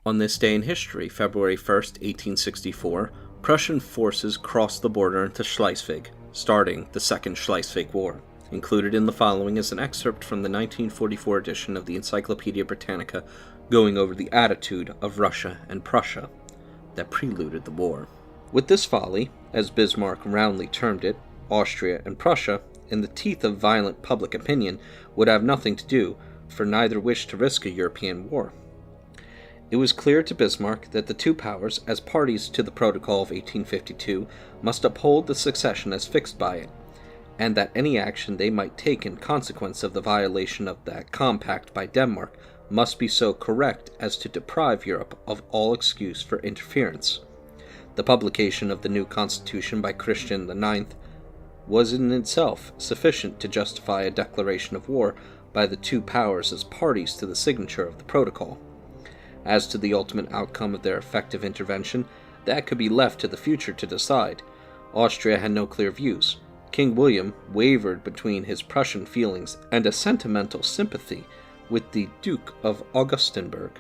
On this day in history, February 1st, 1864, Prussian forces crossed the border into Schleswig, starting the Second Schleswig War. Included in the following is an excerpt from the 1944 edition of the Encyclopedia Britannica going over the attitude of Russia and Prussia that preluded the war. With this folly, as Bismarck roundly termed it, Austria and Prussia, in the teeth of violent public opinion, would have nothing to do, for neither wished to risk a European war. It was clear to Bismarck that the two powers, as parties to the Protocol of 1852, must uphold the succession as fixed by it, and that any action they might take in consequence of the violation of that compact by Denmark must be so correct as to deprive Europe of all excuse for interference. The publication of the new constitution by Christian IX was in itself sufficient to justify a declaration of war by the two powers as parties to the signature of the protocol. As to the ultimate outcome of their effective intervention, that could be left to the future to decide. Austria had no clear views. King William wavered between his Prussian feelings and a sentimental sympathy with the Duke of Augustenburg.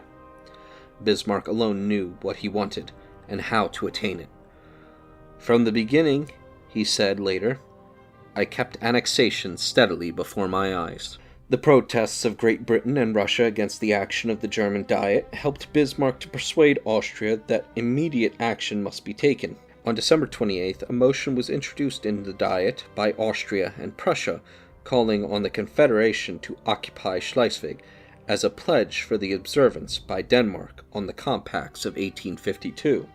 Bismarck alone knew what he wanted and how to attain it. From the beginning, he said later, I kept annexation steadily before my eyes. The protests of Great Britain and Russia against the action of the German Diet helped Bismarck to persuade Austria that immediate action must be taken. On December 28th, a motion was introduced in the Diet by Austria and Prussia, calling on the Confederation to occupy Schleswig as a pledge for the observance by Denmark on the compacts of 1852.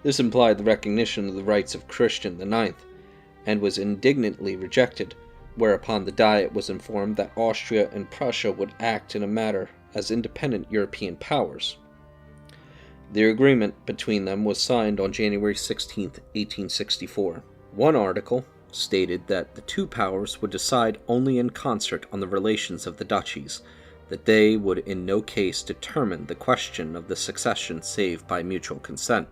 This implied the recognition of the rights of Christian IX, and was indignantly rejected, whereupon the Diet was informed that Austria and Prussia would act in a matter as independent European powers. The agreement between them was signed on January 16, 1864. One article stated that the two powers would decide only in concert on the relations of the duchies, that they would in no case determine the question of the succession save by mutual consent.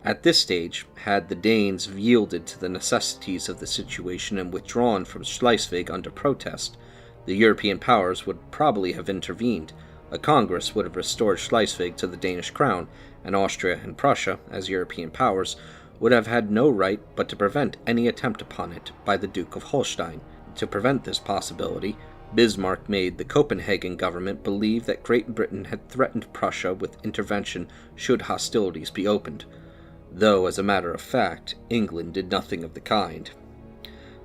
At this stage, had the Danes yielded to the necessities of the situation and withdrawn from Schleswig under protest, the European powers would probably have intervened. A Congress would have restored Schleswig to the Danish crown, and Austria and Prussia, as European powers, would have had no right but to prevent any attempt upon it by the Duke of Holstein. To prevent this possibility, Bismarck made the Copenhagen government believe that Great Britain had threatened Prussia with intervention should hostilities be opened, though, as a matter of fact, England did nothing of the kind.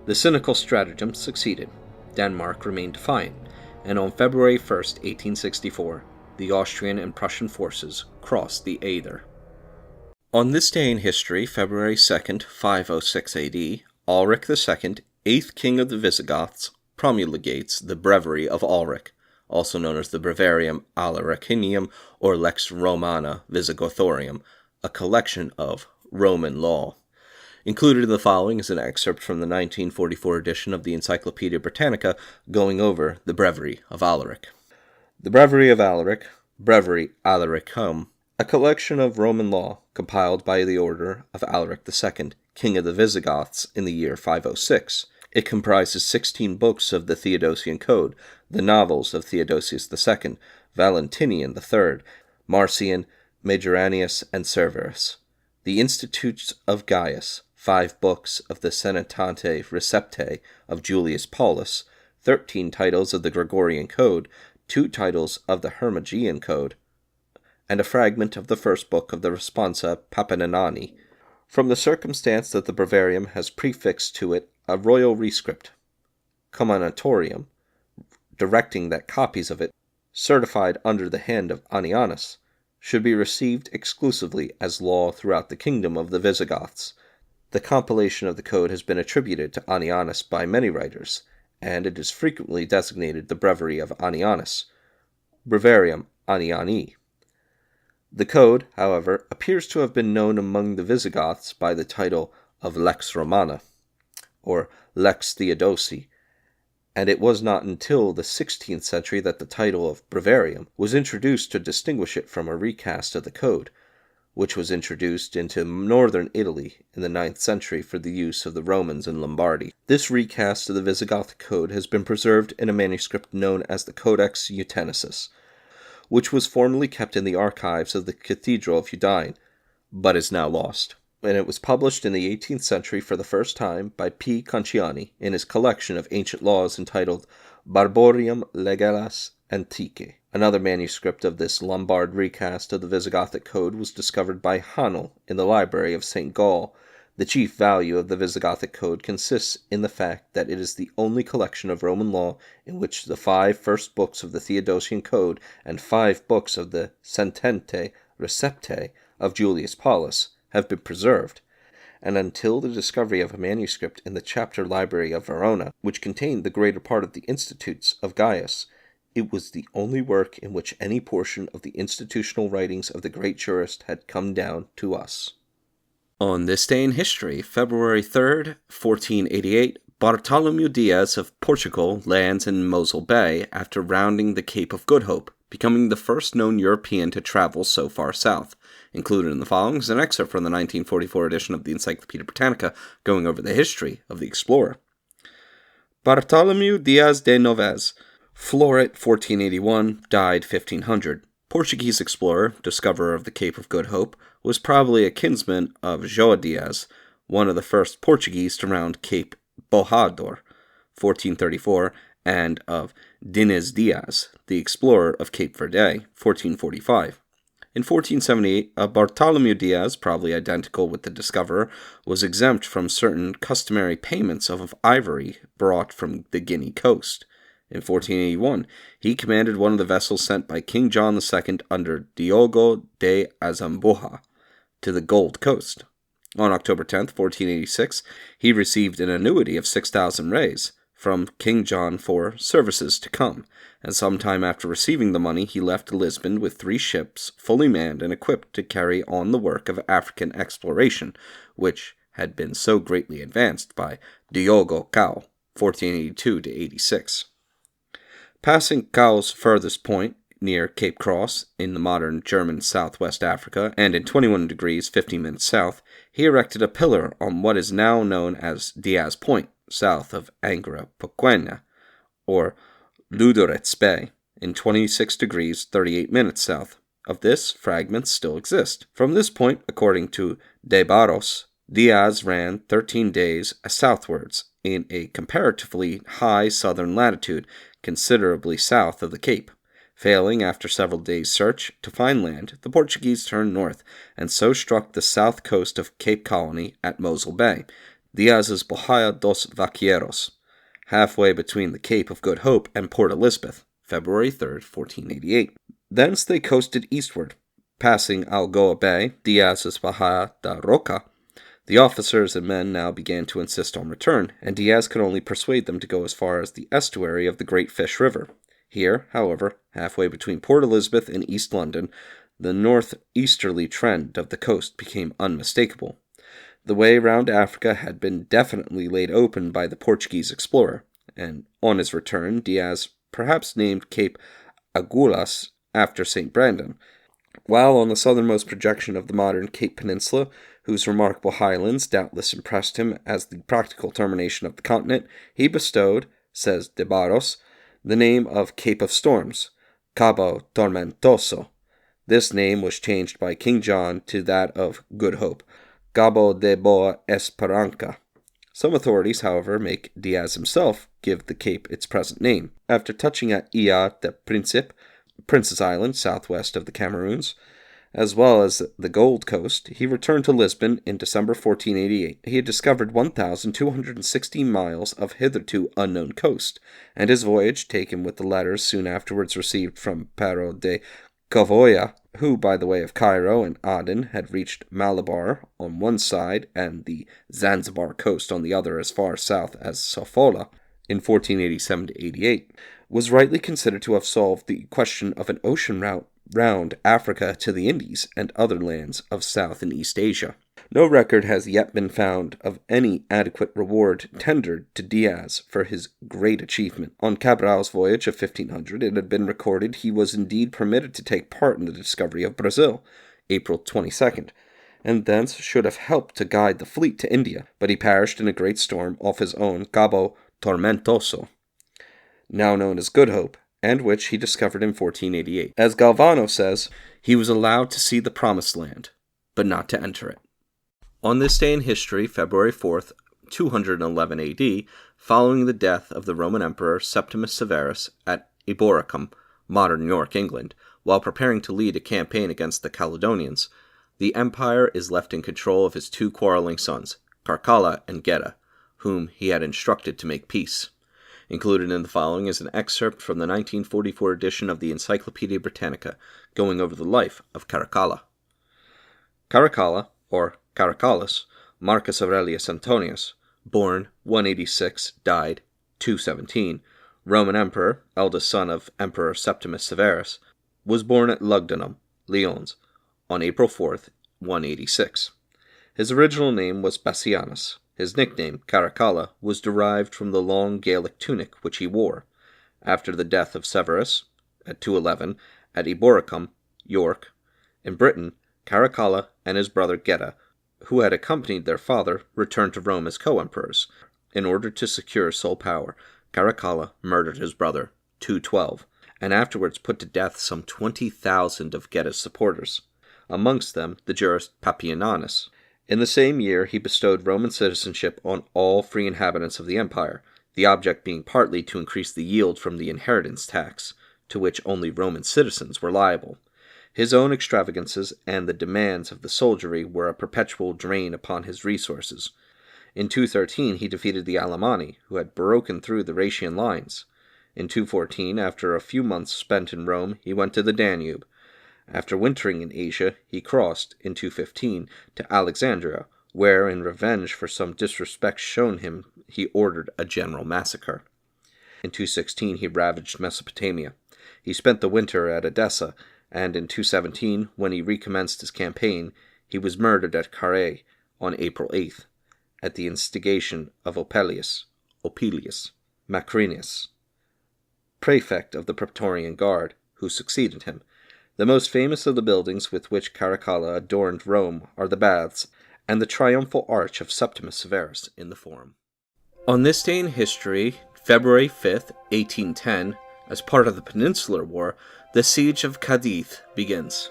The cynical stratagem succeeded. Denmark remained defiant, and on February 1st, 1864, the Austrian and Prussian forces crossed the Eylau. On this day in history, February 2nd, 506 AD, Ulrich II, 8th King of the Visigoths, promulgates the Breviary of Ulrich, also known as the Breviarium Alaricinium or Lex Romana Visigothorum, a collection of Roman law. Included in the following is an excerpt from the 1944 edition of the Encyclopedia Britannica going over the Breviary of Alaric. The Breviary of Alaric, Breviary Alaricum, a collection of Roman law compiled by the order of Alaric II, King of the Visigoths, in the year 506. It comprises 16 books of the Theodosian Code, the novels of Theodosius II, Valentinian III, Marcian, Majoranius, and Severus, the Institutes of Gaius, 5 books of the Senatante Receptae of Julius Paulus, 13 titles of the Gregorian Code, 2 titles of the Hermogean Code, and a fragment of the first book of the Responsa Papiniani. From the circumstance that the Breviarium has prefixed to it a royal rescript, Comminatorium, directing that copies of it, certified under the hand of Anianus, should be received exclusively as law throughout the kingdom of the Visigoths. The compilation of the code has been attributed to Anianus by many writers, and it is frequently designated the Breviary of Anianus, Breviarium Aniani. The code, however, appears to have been known among the Visigoths by the title of Lex Romana, or Lex Theodosi, and it was not until the 16th century that the title of Breviarium was introduced to distinguish it from a recast of the code, which was introduced into northern Italy in the 9th century for the use of the Romans in Lombardy. This recast of the Visigoth code has been preserved in a manuscript known as the Codex Eutenesis. which was formerly kept in the archives of the Cathedral of Udine, but is now lost. And it was published in the 18th century for the first time by P. Concini in his collection of ancient laws entitled Barborium Legalas Antiquae. Another manuscript of this Lombard recast of the Visigothic Code was discovered by Hanel in the library of St. Gall. The chief value of the Visigothic Code consists in the fact that it is the only collection of Roman law in which the 5 first books of the Theodosian Code and 5 books of the Sentente Receptae of Julius Paulus have been preserved, and until the discovery of a manuscript in the chapter library of Verona, which contained the greater part of the Institutes of Gaius, it was the only work in which any portion of the institutional writings of the great jurist had come down to us. On this day in history, February 3rd, 1488, Bartolomeu Diaz of Portugal lands in Mosel Bay after rounding the Cape of Good Hope, becoming the first known European to travel so far south. Included in the following is an excerpt from the 1944 edition of the Encyclopedia Britannica going over the history of the explorer. Bartolomeu Diaz de Novez, floret 1481, died 1500. Portuguese explorer, discoverer of the Cape of Good Hope, was probably a kinsman of João Diaz, one of the first Portuguese to round Cape Bojador, 1434, and of Diniz Diaz, the explorer of Cape Verde, 1445. In 1478, a Bartolomeu Diaz, probably identical with the discoverer, was exempt from certain customary payments of ivory brought from the Guinea coast. In 1481, he commanded one of the vessels sent by King John II under Diogo de Azambuja to the Gold Coast. On October 10, 1486, he received an annuity of 6,000 reis from King John for services to come, and sometime after receiving the money he left Lisbon with 3 ships fully manned and equipped to carry on the work of African exploration, which had been so greatly advanced by Diogo Cao, 1482-86. Passing Cao's furthest point, near Cape Cross, in the modern German southwest Africa, and in 21 degrees 15 minutes south, he erected a pillar on what is now known as Diaz Point, south of Angra Pequena, or Ludorets Bay, in 26 degrees 38 minutes south. Of this, fragments still exist. From this point, according to De Barros, Diaz ran 13 days southwards in a comparatively high southern latitude, considerably south of the Cape. Failing, after several days' search, to find land, the Portuguese turned north, and so struck the south coast of Cape Colony at Mosel Bay, Diaz's Bahia dos Vaqueiros, halfway between the Cape of Good Hope and Port Elizabeth, February 3, 1488. Thence they coasted eastward, passing Algoa Bay, Diaz's Bahia da Roca. The officers and men now began to insist on return, and Diaz could only persuade them to go as far as the estuary of the Great Fish River. Here, however, halfway between Port Elizabeth and East London, the northeasterly trend of the coast became unmistakable. The way round Africa had been definitely laid open by the Portuguese explorer, and on his return, Diaz perhaps named Cape Agulhas after St. Brandon, while on the southernmost projection of the modern Cape Peninsula, whose remarkable highlands doubtless impressed him as the practical termination of the continent, he bestowed, says De Barros, the name of Cape of Storms, Cabo Tormentoso. This name was changed by King John to that of Good Hope, Cabo de Boa Esperança. Some authorities, however, make Diaz himself give the cape its present name. After touching at Ilha de Príncipe, Prince's Island, southwest of the Cameroons, as well as the Gold Coast, he returned to Lisbon in December 1488. He had discovered 1,260 miles of hitherto unknown coast, and his voyage, taken with the letters soon afterwards received from Pero de Covoya, who, by the way of Cairo and Aden, had reached Malabar on one side and the Zanzibar coast on the other as far south as Sofala, in 1487-88, was rightly considered to have solved the question of an ocean route round Africa to the Indies and other lands of South and East Asia. No record has yet been found of any adequate reward tendered to Diaz for his great achievement. On Cabral's voyage of 1500, it had been recorded he was indeed permitted to take part in the discovery of Brazil, April 22nd, and thence should have helped to guide the fleet to India, but he perished in a great storm off his own Cabo Tormentoso, now known as Good Hope, and which he discovered in 1488. As Galvano says, he was allowed to see the Promised Land, but not to enter it. On this day in history, February 4th, 211 AD, following the death of the Roman Emperor Septimus Severus at Eboracum, modern York, England, while preparing to lead a campaign against the Caledonians, the empire is left in control of his two quarreling sons, Caracalla and Geta, whom he had instructed to make peace. Included in the following is an excerpt from the 1944 edition of the Encyclopaedia Britannica, going over the life of Caracalla. Caracalla, or Caracallus, Marcus Aurelius Antonius, born 186, died 217, Roman Emperor, eldest son of Emperor Septimus Severus, was born at Lugdunum, Lyons, on April 4th, 186. His original name was Bassianus. His nickname, Caracalla, was derived from the long Gaelic tunic which he wore. After the death of Severus, at 211, at Eboracum, York, in Britain, Caracalla and his brother Geta, who had accompanied their father, returned to Rome as co-emperors. In order to secure sole power, Caracalla murdered his brother, 212, and afterwards put to death some 20,000 of Geta's supporters, amongst them the jurist Papianus. In the same year, he bestowed Roman citizenship on all free inhabitants of the empire, the object being partly to increase the yield from the inheritance tax, to which only Roman citizens were liable. His own extravagances and the demands of the soldiery were a perpetual drain upon his resources. In 213, he defeated the Alemanni, who had broken through the Rhaetian lines. In 214, after a few months spent in Rome, he went to the Danube. After wintering in Asia, he crossed, in 215, to Alexandria, where, in revenge for some disrespect shown him, he ordered a general massacre. In 216, he ravaged Mesopotamia. He spent the winter at Edessa, and in 217, when he recommenced his campaign, he was murdered at Carrhae on April 8th, at the instigation of Opelius Macrinus, prefect of the Praetorian Guard, who succeeded him. The most famous of the buildings with which Caracalla adorned Rome are the baths and the triumphal arch of Septimus Severus in the Forum. On this day in history, February 5th, 1810, as part of the Peninsular War, the siege of Cadiz begins.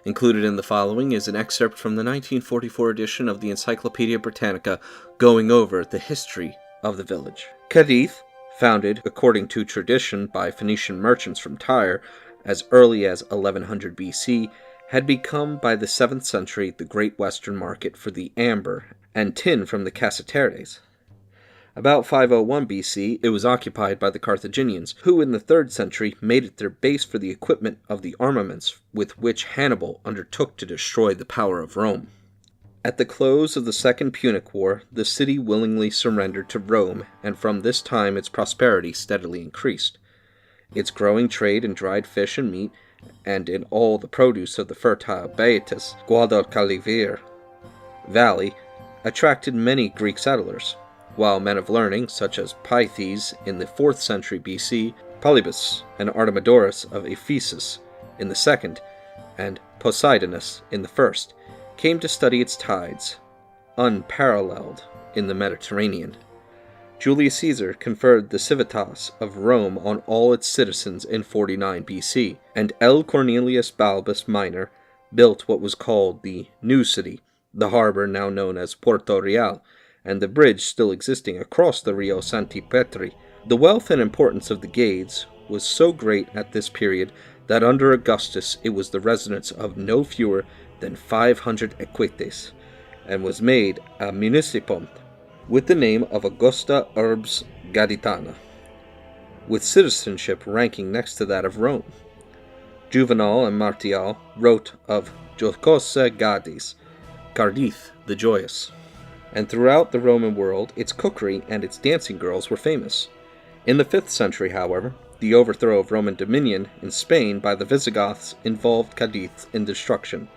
Included in the following is an excerpt from the 1944 edition of the Encyclopaedia Britannica going over the history of the village. Cadiz, founded according to tradition by Phoenician merchants from Tyre, as early as 1100 BC, had become by the 7th century the great western market for the amber and tin from the Cassiteres. About 501 BC, it was occupied by the Carthaginians, who in the 3rd century made it their base for the equipment of the armaments with which Hannibal undertook to destroy the power of Rome. At the close of the Second Punic War, the city willingly surrendered to Rome, and from this time its prosperity steadily increased. Its growing trade in dried fish and meat, and in all the produce of the fertile Baetis, Guadalquivir valley, attracted many Greek settlers, while men of learning, such as Pythes in the 4th century BC, Polybus and Artemidorus of Ephesus in the 2nd, and Poseidonus in the 1st, came to study its tides, unparalleled in the Mediterranean. Julius Caesar conferred the civitas of Rome on all its citizens in 49 BC, and L. Cornelius Balbus Minor built what was called the New City, the harbor now known as Porto Real, and the bridge still existing across the Rio Santi Petri. The wealth and importance of the Gades was so great at this period that under Augustus it was the residence of no fewer than 500 equites, and was made a municipum, with the name of Augusta Urbs Gaditana, with citizenship ranking next to that of Rome. Juvenal and Martial wrote of Jocosa Gadis, Cadiz the Joyous, and throughout the Roman world its cookery and its dancing girls were famous. In the 5th century, however, the overthrow of Roman dominion in Spain by the Visigoths involved Cadiz in destruction.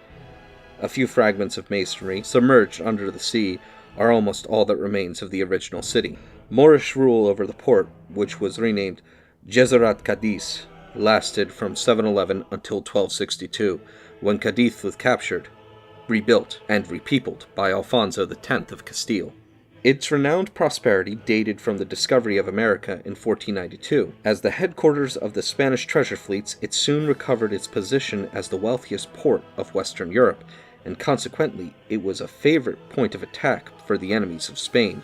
A few fragments of masonry, submerged under the sea, are almost all that remains of the original city. Moorish rule over the port, which was renamed Jezerat Cadiz, lasted from 711 until 1262, when Cadiz was captured, rebuilt, and repeopled by Alfonso X of Castile. Its renowned prosperity dated from the discovery of America in 1492. As the headquarters of the Spanish treasure fleets, it soon recovered its position as the wealthiest port of Western Europe, and consequently, it was a favorite point of attack for the enemies of Spain.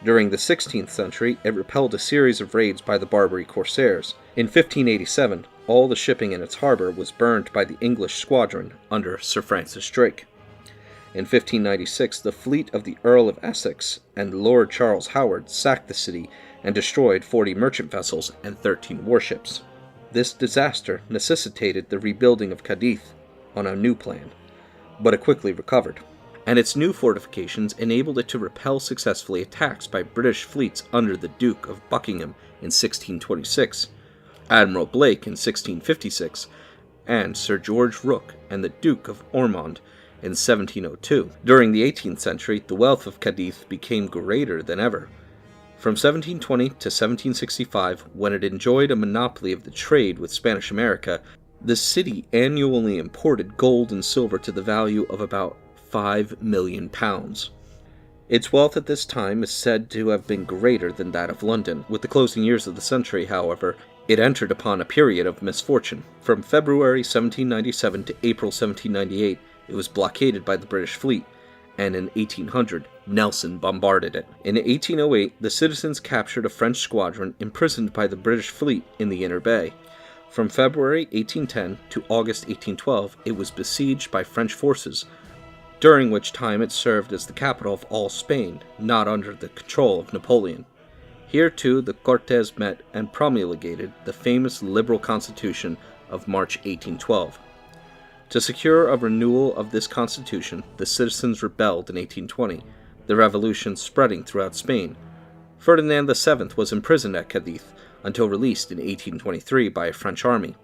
During the 16th century, it repelled a series of raids by the Barbary corsairs. In 1587, all the shipping in its harbor was burned by the English squadron under Sir Francis Drake. In 1596, the fleet of the Earl of Essex and Lord Charles Howard sacked the city and destroyed 40 merchant vessels and 13 warships. This disaster necessitated the rebuilding of Cadiz on a new plan, but it quickly recovered, and its new fortifications enabled it to repel successfully attacks by British fleets under the Duke of Buckingham in 1626, Admiral Blake in 1656, and Sir George Rooke and the Duke of Ormond in 1702. During the 18th century, the wealth of Cadiz became greater than ever. From 1720 to 1765, when it enjoyed a monopoly of the trade with Spanish America, the city annually imported gold and silver to the value of about £5 million. Its wealth at this time is said to have been greater than that of London. With the closing years of the century, however, it entered upon a period of misfortune. From February 1797 to April 1798, it was blockaded by the British fleet, and in 1800, Nelson bombarded it. In 1808, the citizens captured a French squadron imprisoned by the British fleet in the Inner Bay. From February 1810 to August 1812, it was besieged by French forces, during which time it served as the capital of all Spain, not under the control of Napoleon. Here, too, the Cortes met and promulgated the famous liberal constitution of March 1812. To secure a renewal of this constitution, the citizens rebelled in 1820, the revolution spreading throughout Spain. Ferdinand VII was imprisoned at Cadiz until released in 1823 by a French army.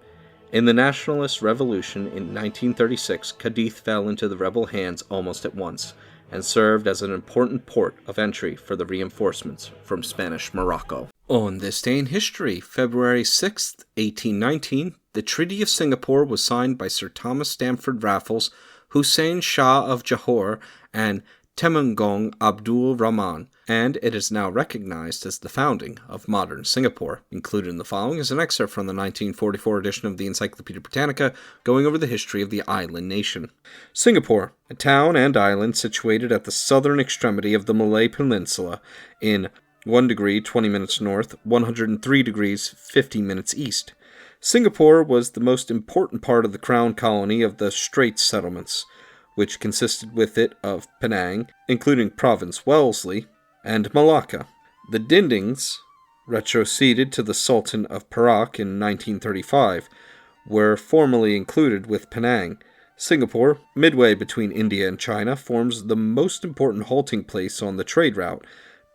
In the Nationalist Revolution in 1936, Cadiz fell into the rebel hands almost at once, and served as an important port of entry for the reinforcements from Spanish Morocco. On this day in history, February 6, 1819, the Treaty of Singapore was signed by Sir Thomas Stamford Raffles, Hussein Shah of Johor, and Temungong Abdul Rahman, and it is now recognized as the founding of modern Singapore. Included in the following is an excerpt from the 1944 edition of the Encyclopedia Britannica, going over the history of the island nation. Singapore, a town and island situated at the southern extremity of the Malay Peninsula in 1 degree 20 minutes north, 103 degrees 50 minutes east. Singapore was the most important part of the crown colony of the Straits settlements, which consisted with it of Penang, including Province Wellesley, and Malacca. The Dindings, retroceded to the Sultan of Perak in 1935, were formally included with Penang. Singapore, midway between India and China, forms the most important halting place on the trade route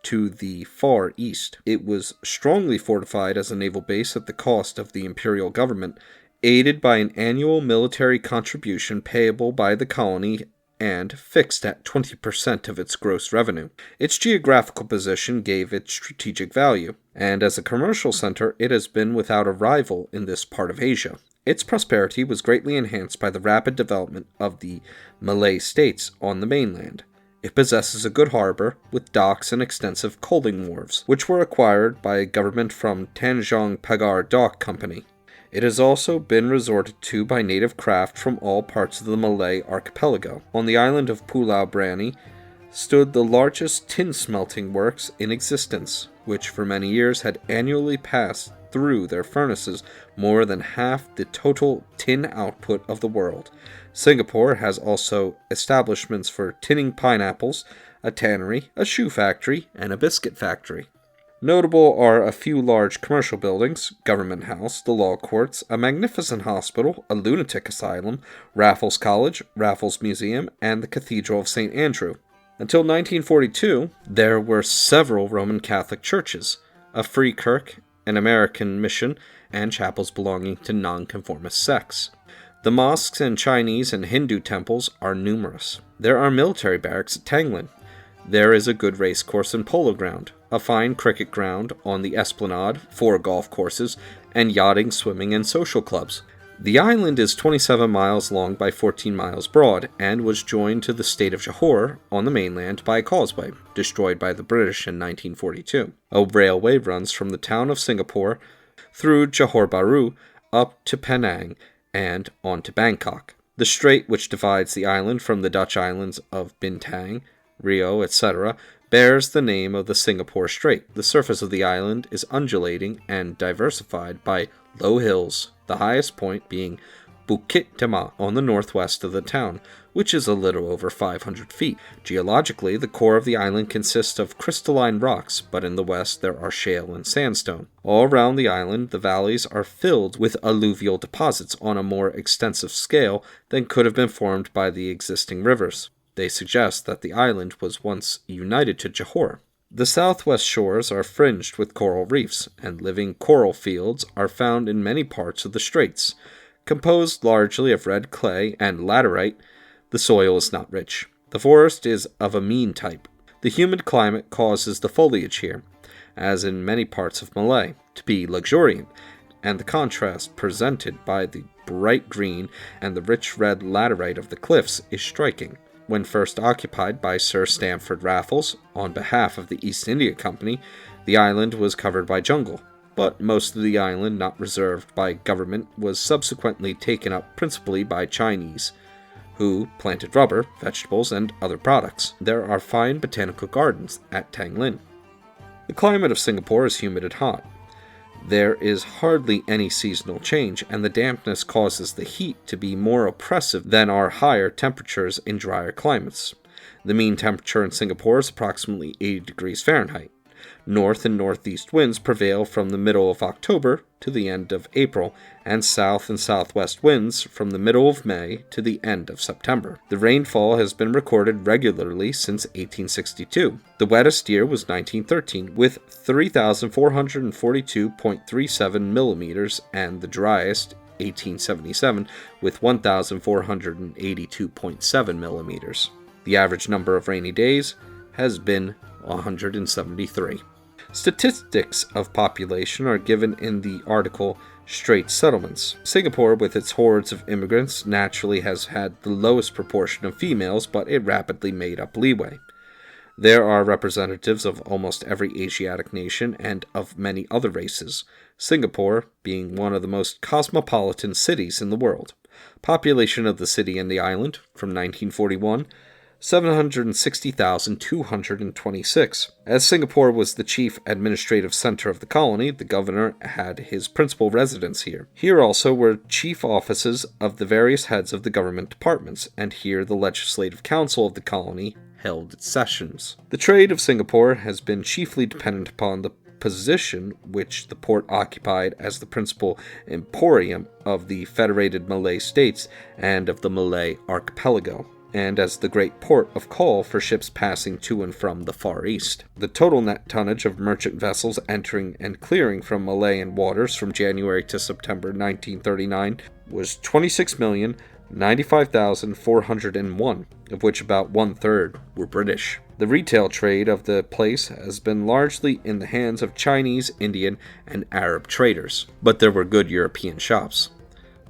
to the Far East. It was strongly fortified as a naval base at the cost of the imperial government, aided by an annual military contribution payable by the colony and fixed at 20% of its gross revenue. Its geographical position gave it strategic value, and as a commercial center, it has been without a rival in this part of Asia. Its prosperity was greatly enhanced by the rapid development of the Malay states on the mainland. It possesses a good harbor, with docks and extensive coaling wharves, which were acquired by a government from Tanjong Pagar Dock Company. It has also been resorted to by native craft from all parts of the Malay archipelago. On the island of Pulau Brani stood the largest tin smelting works in existence, which for many years had annually passed through their furnaces more than half the total tin output of the world. Singapore has also establishments for tinning pineapples, a tannery, a shoe factory, and a biscuit factory. Notable are a few large commercial buildings, Government House, the Law Courts, a magnificent hospital, a lunatic asylum, Raffles College, Raffles Museum, and the Cathedral of St. Andrew. Until 1942, there were several Roman Catholic churches, a Free Kirk, an American mission, and chapels belonging to nonconformist sects. The mosques and Chinese and Hindu temples are numerous. There are military barracks at Tanglin. There is a good race course and polo ground, a fine cricket ground on the Esplanade, 4 golf courses, and yachting, swimming, and social clubs. The island is 27 miles long by 14 miles broad, and was joined to the state of Johor on the mainland by a causeway, destroyed by the British in 1942. A railway runs from the town of Singapore through Johor Bahru up to Penang and on to Bangkok. The strait which divides the island from the Dutch islands of Bintang, Rio, etc., bears the name of the Singapore Strait. The surface of the island is undulating and diversified by low hills, the highest point being Bukit Timah on the northwest of the town, which is a little over 500 feet. Geologically, the core of the island consists of crystalline rocks, but in the west there are shale and sandstone. All around the island, the valleys are filled with alluvial deposits on a more extensive scale than could have been formed by the existing rivers. They suggest that the island was once united to Johor. The southwest shores are fringed with coral reefs, and living coral fields are found in many parts of the straits. Composed largely of red clay and laterite, the soil is not rich. The forest is of a mean type. The humid climate causes the foliage here, as in many parts of Malay, to be luxuriant, and the contrast presented by the bright green and the rich red laterite of the cliffs is striking. When first occupied by Sir Stamford Raffles on behalf of the East India Company, the island was covered by jungle, but most of the island not reserved by government was subsequently taken up principally by Chinese, who planted rubber, vegetables, and other products. There are fine botanical gardens at Tanglin. The climate of Singapore is humid and hot. There is hardly any seasonal change, and the dampness causes the heat to be more oppressive than are higher temperatures in drier climates. The mean temperature in Singapore is approximately 80 degrees Fahrenheit. North and northeast winds prevail from the middle of October to the end of April, and south and southwest winds from the middle of May to the end of September. The rainfall has been recorded regularly since 1862. The wettest year was 1913, with 3,442.37 millimeters, and the driest 1877, with 1,482.7 millimeters. The average number of rainy days has been 173. Statistics of population are given in the article Strait Settlements. Singapore, with its hordes of immigrants, naturally has had the lowest proportion of females, but it rapidly made up leeway. There are representatives of almost every Asiatic nation and of many other races, Singapore being one of the most cosmopolitan cities in the world. Population of the city and the island, from 1941, 760,226. As Singapore was the chief administrative center of the colony, the governor had his principal residence here. Here also were chief offices of the various heads of the government departments, and here the legislative council of the colony held its sessions. The trade of Singapore has been chiefly dependent upon the position which the port occupied as the principal emporium of the Federated Malay States and of the Malay Archipelago, and as the great port of call for ships passing to and from the Far East. The total net tonnage of merchant vessels entering and clearing from Malayan waters from January to September 1939 was 26,095,401, of which about one-third were British. The retail trade of the place has been largely in the hands of Chinese, Indian, and Arab traders, but there were good European shops.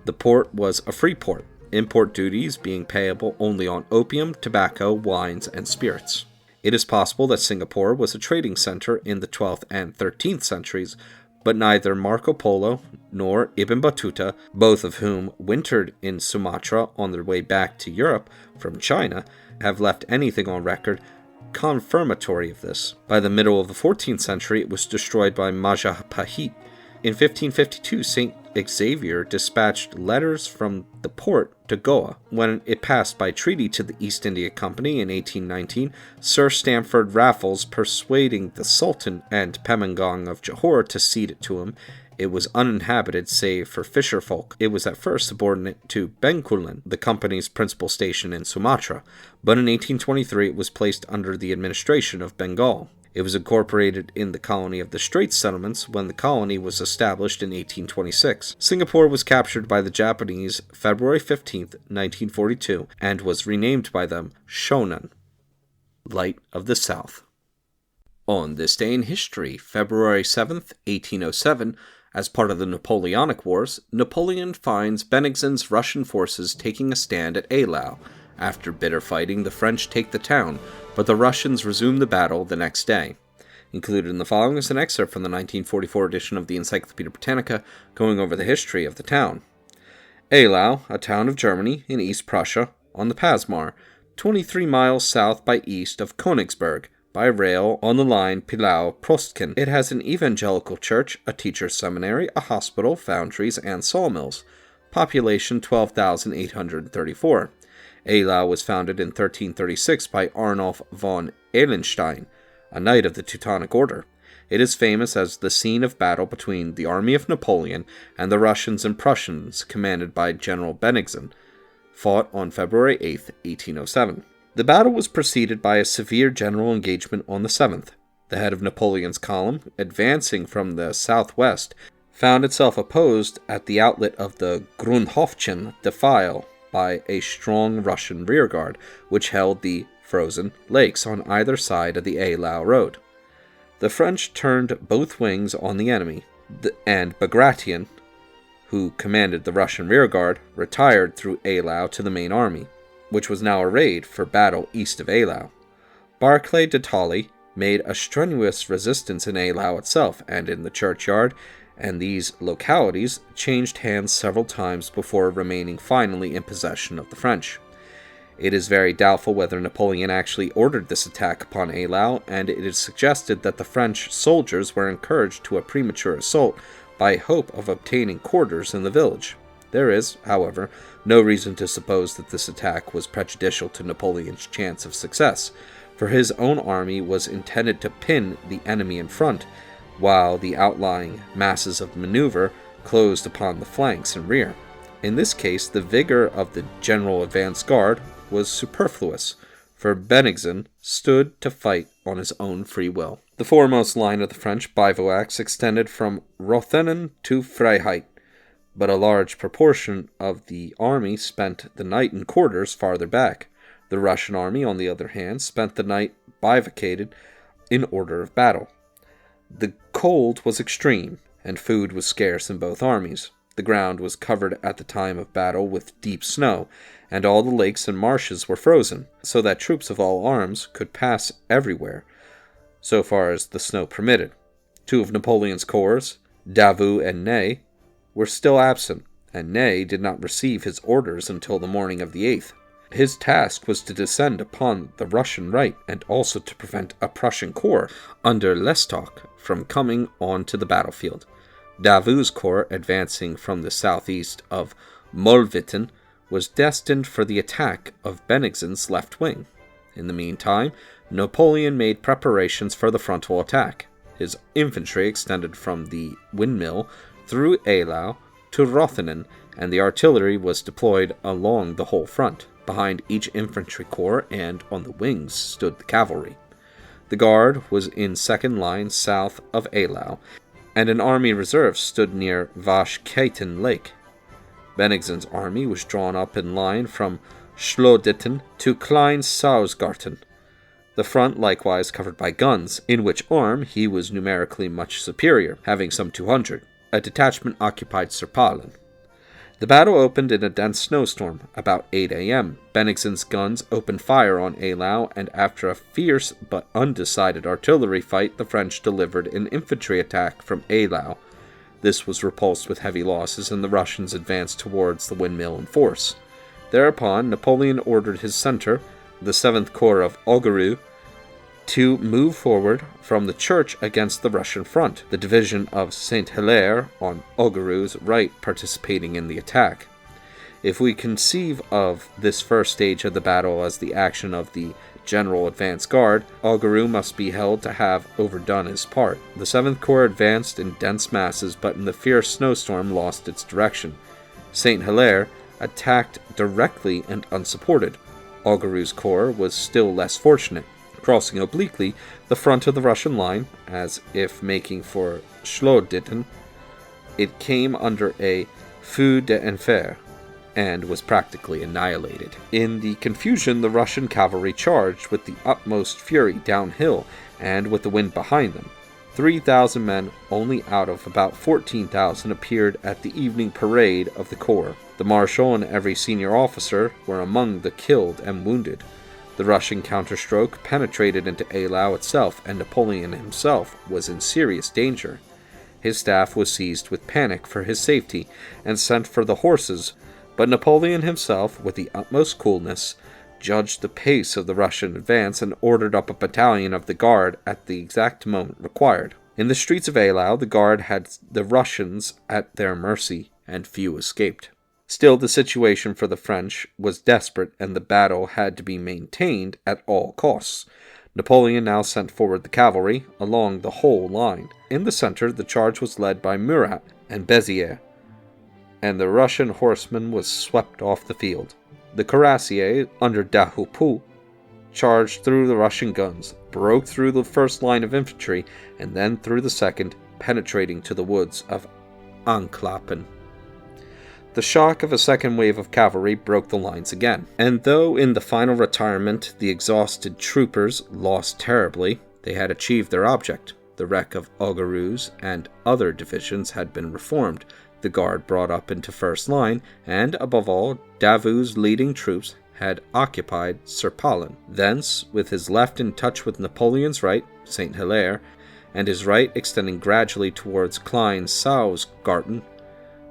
The port was a free port, import duties being payable only on opium, tobacco, wines, and spirits. It is possible that Singapore was a trading center in the 12th and 13th centuries, but neither Marco Polo nor Ibn Battuta, both of whom wintered in Sumatra on their way back to Europe from China, have left anything on record confirmatory of this. By the middle of the 14th century, it was destroyed by Majapahit. In 1552, St. Xavier dispatched letters from the port to Goa. When it passed by treaty to the East India Company in 1819, Sir Stamford Raffles persuading the Sultan and Pemangong of Johor to cede it to him, it was uninhabited save for fisher folk. It was at first subordinate to Bencoolen, the company's principal station in Sumatra, but in 1823 it was placed under the administration of Bengal. It was incorporated in the colony of the Straits Settlements when the colony was established in 1826. Singapore was captured by the Japanese February 15, 1942, and was renamed by them Shonan, Light of the South. On this day in history, February 7, 1807, As part of the Napoleonic Wars, Napoleon finds Benigsen's Russian forces taking a stand at Eylau. After bitter fighting, the French take the town, but the Russians resume the battle the next day. Included in the following is an excerpt from the 1944 edition of the Encyclopedia Britannica, going over the history of the town. Eylau, a town of Germany in East Prussia, on the Pasmar, 23 miles south by east of Königsberg, by rail on the line Pillau-Prostken. It has an evangelical church, a teacher's seminary, a hospital, foundries, and sawmills. Population 12,834. Eylau was founded in 1336 by Arnulf von Ehlenstein, a knight of the Teutonic Order. It is famous as the scene of battle between the army of Napoleon and the Russians and Prussians commanded by General Benigsen, fought on February 8, 1807. The battle was preceded by a severe general engagement on the 7th. The head of Napoleon's column, advancing from the southwest, found itself opposed at the outlet of the Grunhofchen defile by a strong Russian rearguard, which held the frozen lakes on either side of the Eylau road. The French turned both wings on the enemy, and Bagration, who commanded the Russian rearguard, retired through Eylau to the main army, which was now arrayed for battle east of Eylau. Barclay de Tolly made a strenuous resistance in Eylau itself and in the churchyard, and these localities changed hands several times before remaining finally in possession of the French. It is very doubtful whether Napoleon actually ordered this attack upon Eylau, and it is suggested that the French soldiers were encouraged to a premature assault by hope of obtaining quarters in the village. There is, however, no reason to suppose that this attack was prejudicial to Napoleon's chance of success, for his own army was intended to pin the enemy in front, while the outlying masses of maneuver closed upon the flanks and rear. In this case, the vigor of the general advance guard was superfluous, for Benigsen stood to fight on his own free will. The foremost line of the French bivouacs extended from Rothenen to Freiheit, but a large proportion of the army spent the night in quarters farther back. The Russian army, on the other hand, spent the night bivouated in order of battle. The cold was extreme, and food was scarce in both armies. The ground was covered at the time of battle with deep snow, and all the lakes and marshes were frozen, so that troops of all arms could pass everywhere, so far as the snow permitted. Two of Napoleon's corps, Davout and Ney, were still absent, and Ney did not receive his orders until the morning of the 8th. His task was to descend upon the Russian right, and also to prevent a Prussian corps under Lestock from coming on to the battlefield. Davout's corps, advancing from the southeast of Molvitten, was destined for the attack of Benigsen's left wing. In the meantime, Napoleon made preparations for the frontal attack. His infantry extended from the windmill through Eylau to Rothenen, and the artillery was deployed along the whole front. Behind each infantry corps and on the wings stood the cavalry. The guard was in second line south of Eylau, and an army reserve stood near Vashkeiten Lake. Benigsen's army was drawn up in line from Schloditten to Klein Sausgarten, the front likewise covered by guns, in which arm he was numerically much superior, having some 200. A detachment occupied Serpalen. The battle opened in a dense snowstorm. About 8 a.m., Benigsen's guns opened fire on Eylau, and after a fierce but undecided artillery fight, the French delivered an infantry attack from Eylau. This was repulsed with heavy losses, and the Russians advanced towards the windmill in force. Thereupon, Napoleon ordered his center, the 7th Corps of Augereau, to move forward from the church against the Russian front, the division of Saint-Hilaire on Augereau's right participating in the attack. If we conceive of this first stage of the battle as the action of the general advance guard, Augereau must be held to have overdone his part. The 7th Corps advanced in dense masses, but in the fierce snowstorm lost its direction. Saint-Hilaire attacked directly and unsupported. Augereau's corps was still less fortunate. Crossing obliquely the front of the Russian line, as if making for Schloditten, it came under a feu d'enfer, and was practically annihilated. In the confusion, the Russian cavalry charged with the utmost fury downhill, and with the wind behind them, 3,000 men only out of about 14,000 appeared at the evening parade of the corps. The marshal and every senior officer were among the killed and wounded. The Russian counterstroke penetrated into Eylau itself, and Napoleon himself was in serious danger. His staff was seized with panic for his safety and sent for the horses, but Napoleon himself, with the utmost coolness, judged the pace of the Russian advance and ordered up a battalion of the Guard at the exact moment required. In the streets of Eylau, the Guard had the Russians at their mercy, and few escaped. Still, the situation for the French was desperate, and the battle had to be maintained at all costs. Napoleon now sent forward the cavalry along the whole line. In the center, the charge was led by Murat and Béziers, and the Russian horseman was swept off the field. The cuirassiers, under Dahupu, charged through the Russian guns, broke through the first line of infantry, and then through the second, penetrating to the woods of Anklappen. The shock of a second wave of cavalry broke the lines again, and though in the final retirement the exhausted troopers lost terribly, they had achieved their object. The wreck of Augereau's and other divisions had been reformed, the Guard brought up into first line, and, above all, Davout's leading troops had occupied Serpollen. Thence, with his left in touch with Napoleon's right, St. Hilaire, and his right extending gradually towards Klein-Sausgarten,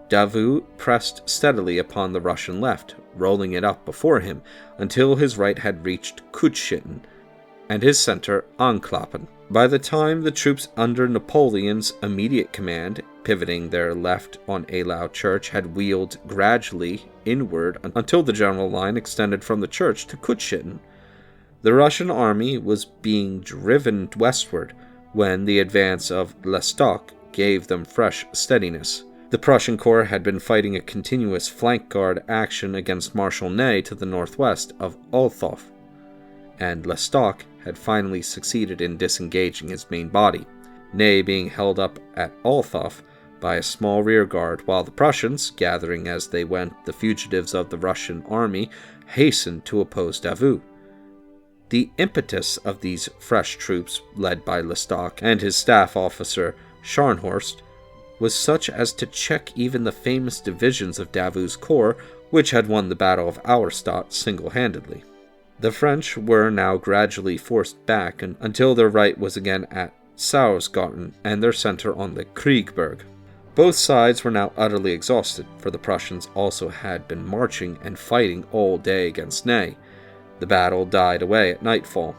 Davout pressed steadily upon the Russian left, rolling it up before him, until his right had reached Kutschitten, and his center Anklappen. By the time the troops under Napoleon's immediate command, pivoting their left on Eylau Church, had wheeled gradually inward until the general line extended from the church to Kutschitten, the Russian army was being driven westward when the advance of Lestock gave them fresh steadiness. The Prussian corps had been fighting a continuous flank guard action against Marshal Ney to the northwest of Althoff, and Lestock had finally succeeded in disengaging his main body, Ney being held up at Althoff by a small rear guard, while the Prussians, gathering as they went the fugitives of the Russian army, hastened to oppose Davout. The impetus of these fresh troops, led by Lestock and his staff officer Scharnhorst, was such as to check even the famous divisions of Davout's corps, which had won the Battle of Auerstadt single-handedly. The French were now gradually forced back until their right was again at Sausgarten and their center on the Kriegberg. Both sides were now utterly exhausted, for the Prussians also had been marching and fighting all day against Ney. The battle died away at nightfall,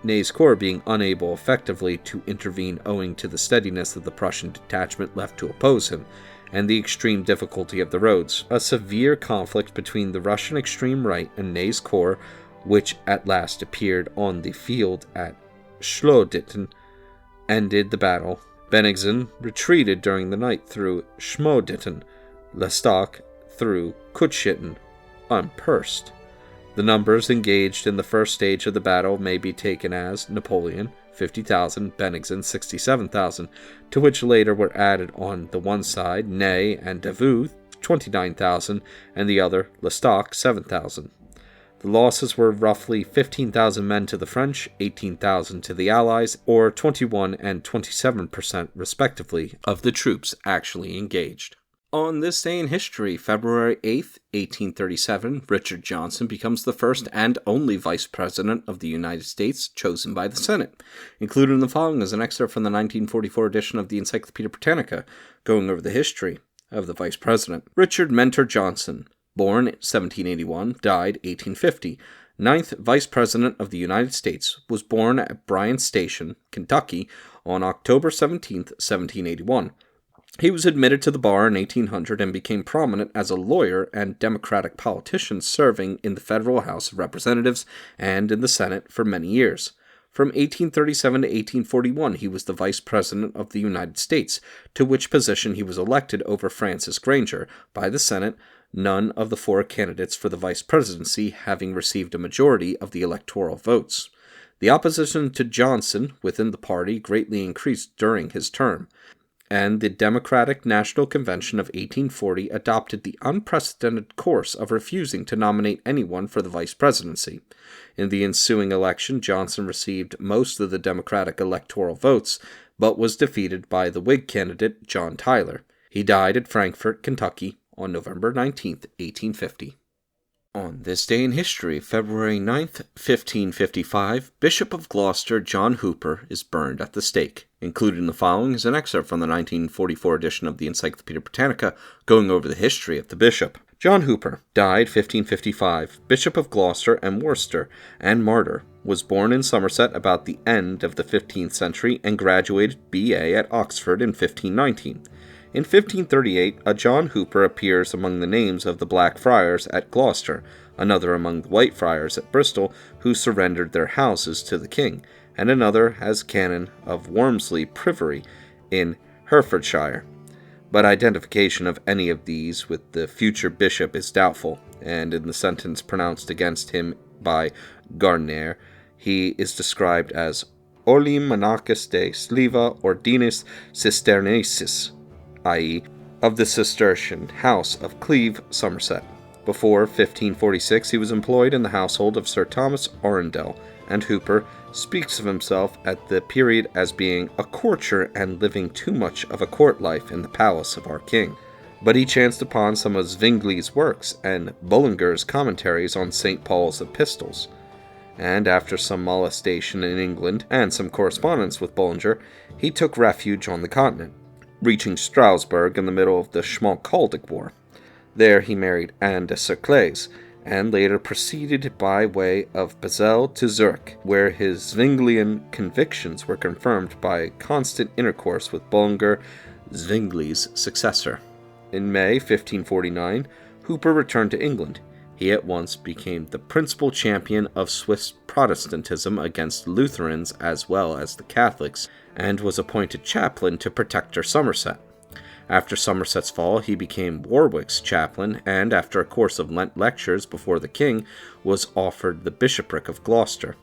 Ney's corps being unable effectively to intervene owing to the steadiness of the Prussian detachment left to oppose him, and the extreme difficulty of the roads. A severe conflict between the Russian extreme right and Ney's corps, which at last appeared on the field at Schleswig, ended the battle. Bennigsen retreated during the night through Schmoditten, Lestock through Kutschitten, unpursed. The numbers engaged in the first stage of the battle may be taken as Napoleon, 50,000, Bennigsen, 67,000, to which later were added on the one side Ney and Davout, 29,000, and the other Lestock, 7,000. The losses were roughly 15,000 men to the French, 18,000 to the Allies, or 21 and 27% respectively of the troops actually engaged. On this day in history, February 8th, 1837, Richard Johnson becomes the first and only Vice President of the United States chosen by the Senate. Included in the following is an excerpt from the 1944 edition of the Encyclopedia Britannica, going over the history of the Vice President. Richard Mentor Johnson, born 1781, died 1850, 9th Vice President of the United States, was born at Bryan Station, Kentucky, on October 17th, 1781. He was admitted to the bar in 1800 and became prominent as a lawyer and Democratic politician, serving in the Federal House of Representatives and in the Senate for many years. From 1837 to 1841, he was the Vice President of the United States, to which position he was elected over Francis Granger by the Senate, none of the four candidates for the vice presidency having received a majority of the electoral votes. The opposition to Johnson within the party greatly increased during his term, and the Democratic National Convention of 1840 adopted the unprecedented course of refusing to nominate anyone for the vice presidency. In the ensuing election, Johnson received most of the Democratic electoral votes, but was defeated by the Whig candidate John Tyler. He died at Frankfort, Kentucky, on November 19, 1850. On this day in history, February 9th, 1555, Bishop of Gloucester John Hooper is burned at the stake. Included in the following is an excerpt from the 1944 edition of the Encyclopedia Britannica, going over the history of the bishop. John Hooper, died 1555, Bishop of Gloucester and Worcester, and martyr, was born in Somerset about the end of the 15th century and graduated B.A. at Oxford in 1519. In 1538, a John Hooper appears among the names of the Black Friars at Gloucester, another among the White Friars at Bristol, who surrendered their houses to the king, and another as canon of Wormsley Priory in Herefordshire. But identification of any of these with the future bishop is doubtful, and in the sentence pronounced against him by Gardiner, he is described as Olim Monachus de Sliva Ordinis Cistercensis, i.e., of the Cistercian house of Cleve, Somerset. Before 1546, he was employed in the household of Sir Thomas Arundel, and Hooper speaks of himself at the period as being a courtier and living too much of a court life in the palace of our king. But he chanced upon some of Zwingli's works and Bullinger's commentaries on St. Paul's epistles, and after some molestation in England and some correspondence with Bullinger, he took refuge on the continent, reaching Strasbourg in the middle of the Schmalkaldic War. There he married Anne de Cercles, and later proceeded by way of Basel to Zurich, where his Zwinglian convictions were confirmed by constant intercourse with Bullinger, Zwingli's successor. In May 1549, Hooper returned to England. He at once became the principal champion of Swiss Protestantism against Lutherans as well as the Catholics, and was appointed chaplain to Protector Somerset. After Somerset's fall, he became Warwick's chaplain, and after a course of lectures before the king, was offered the bishopric of Gloucester.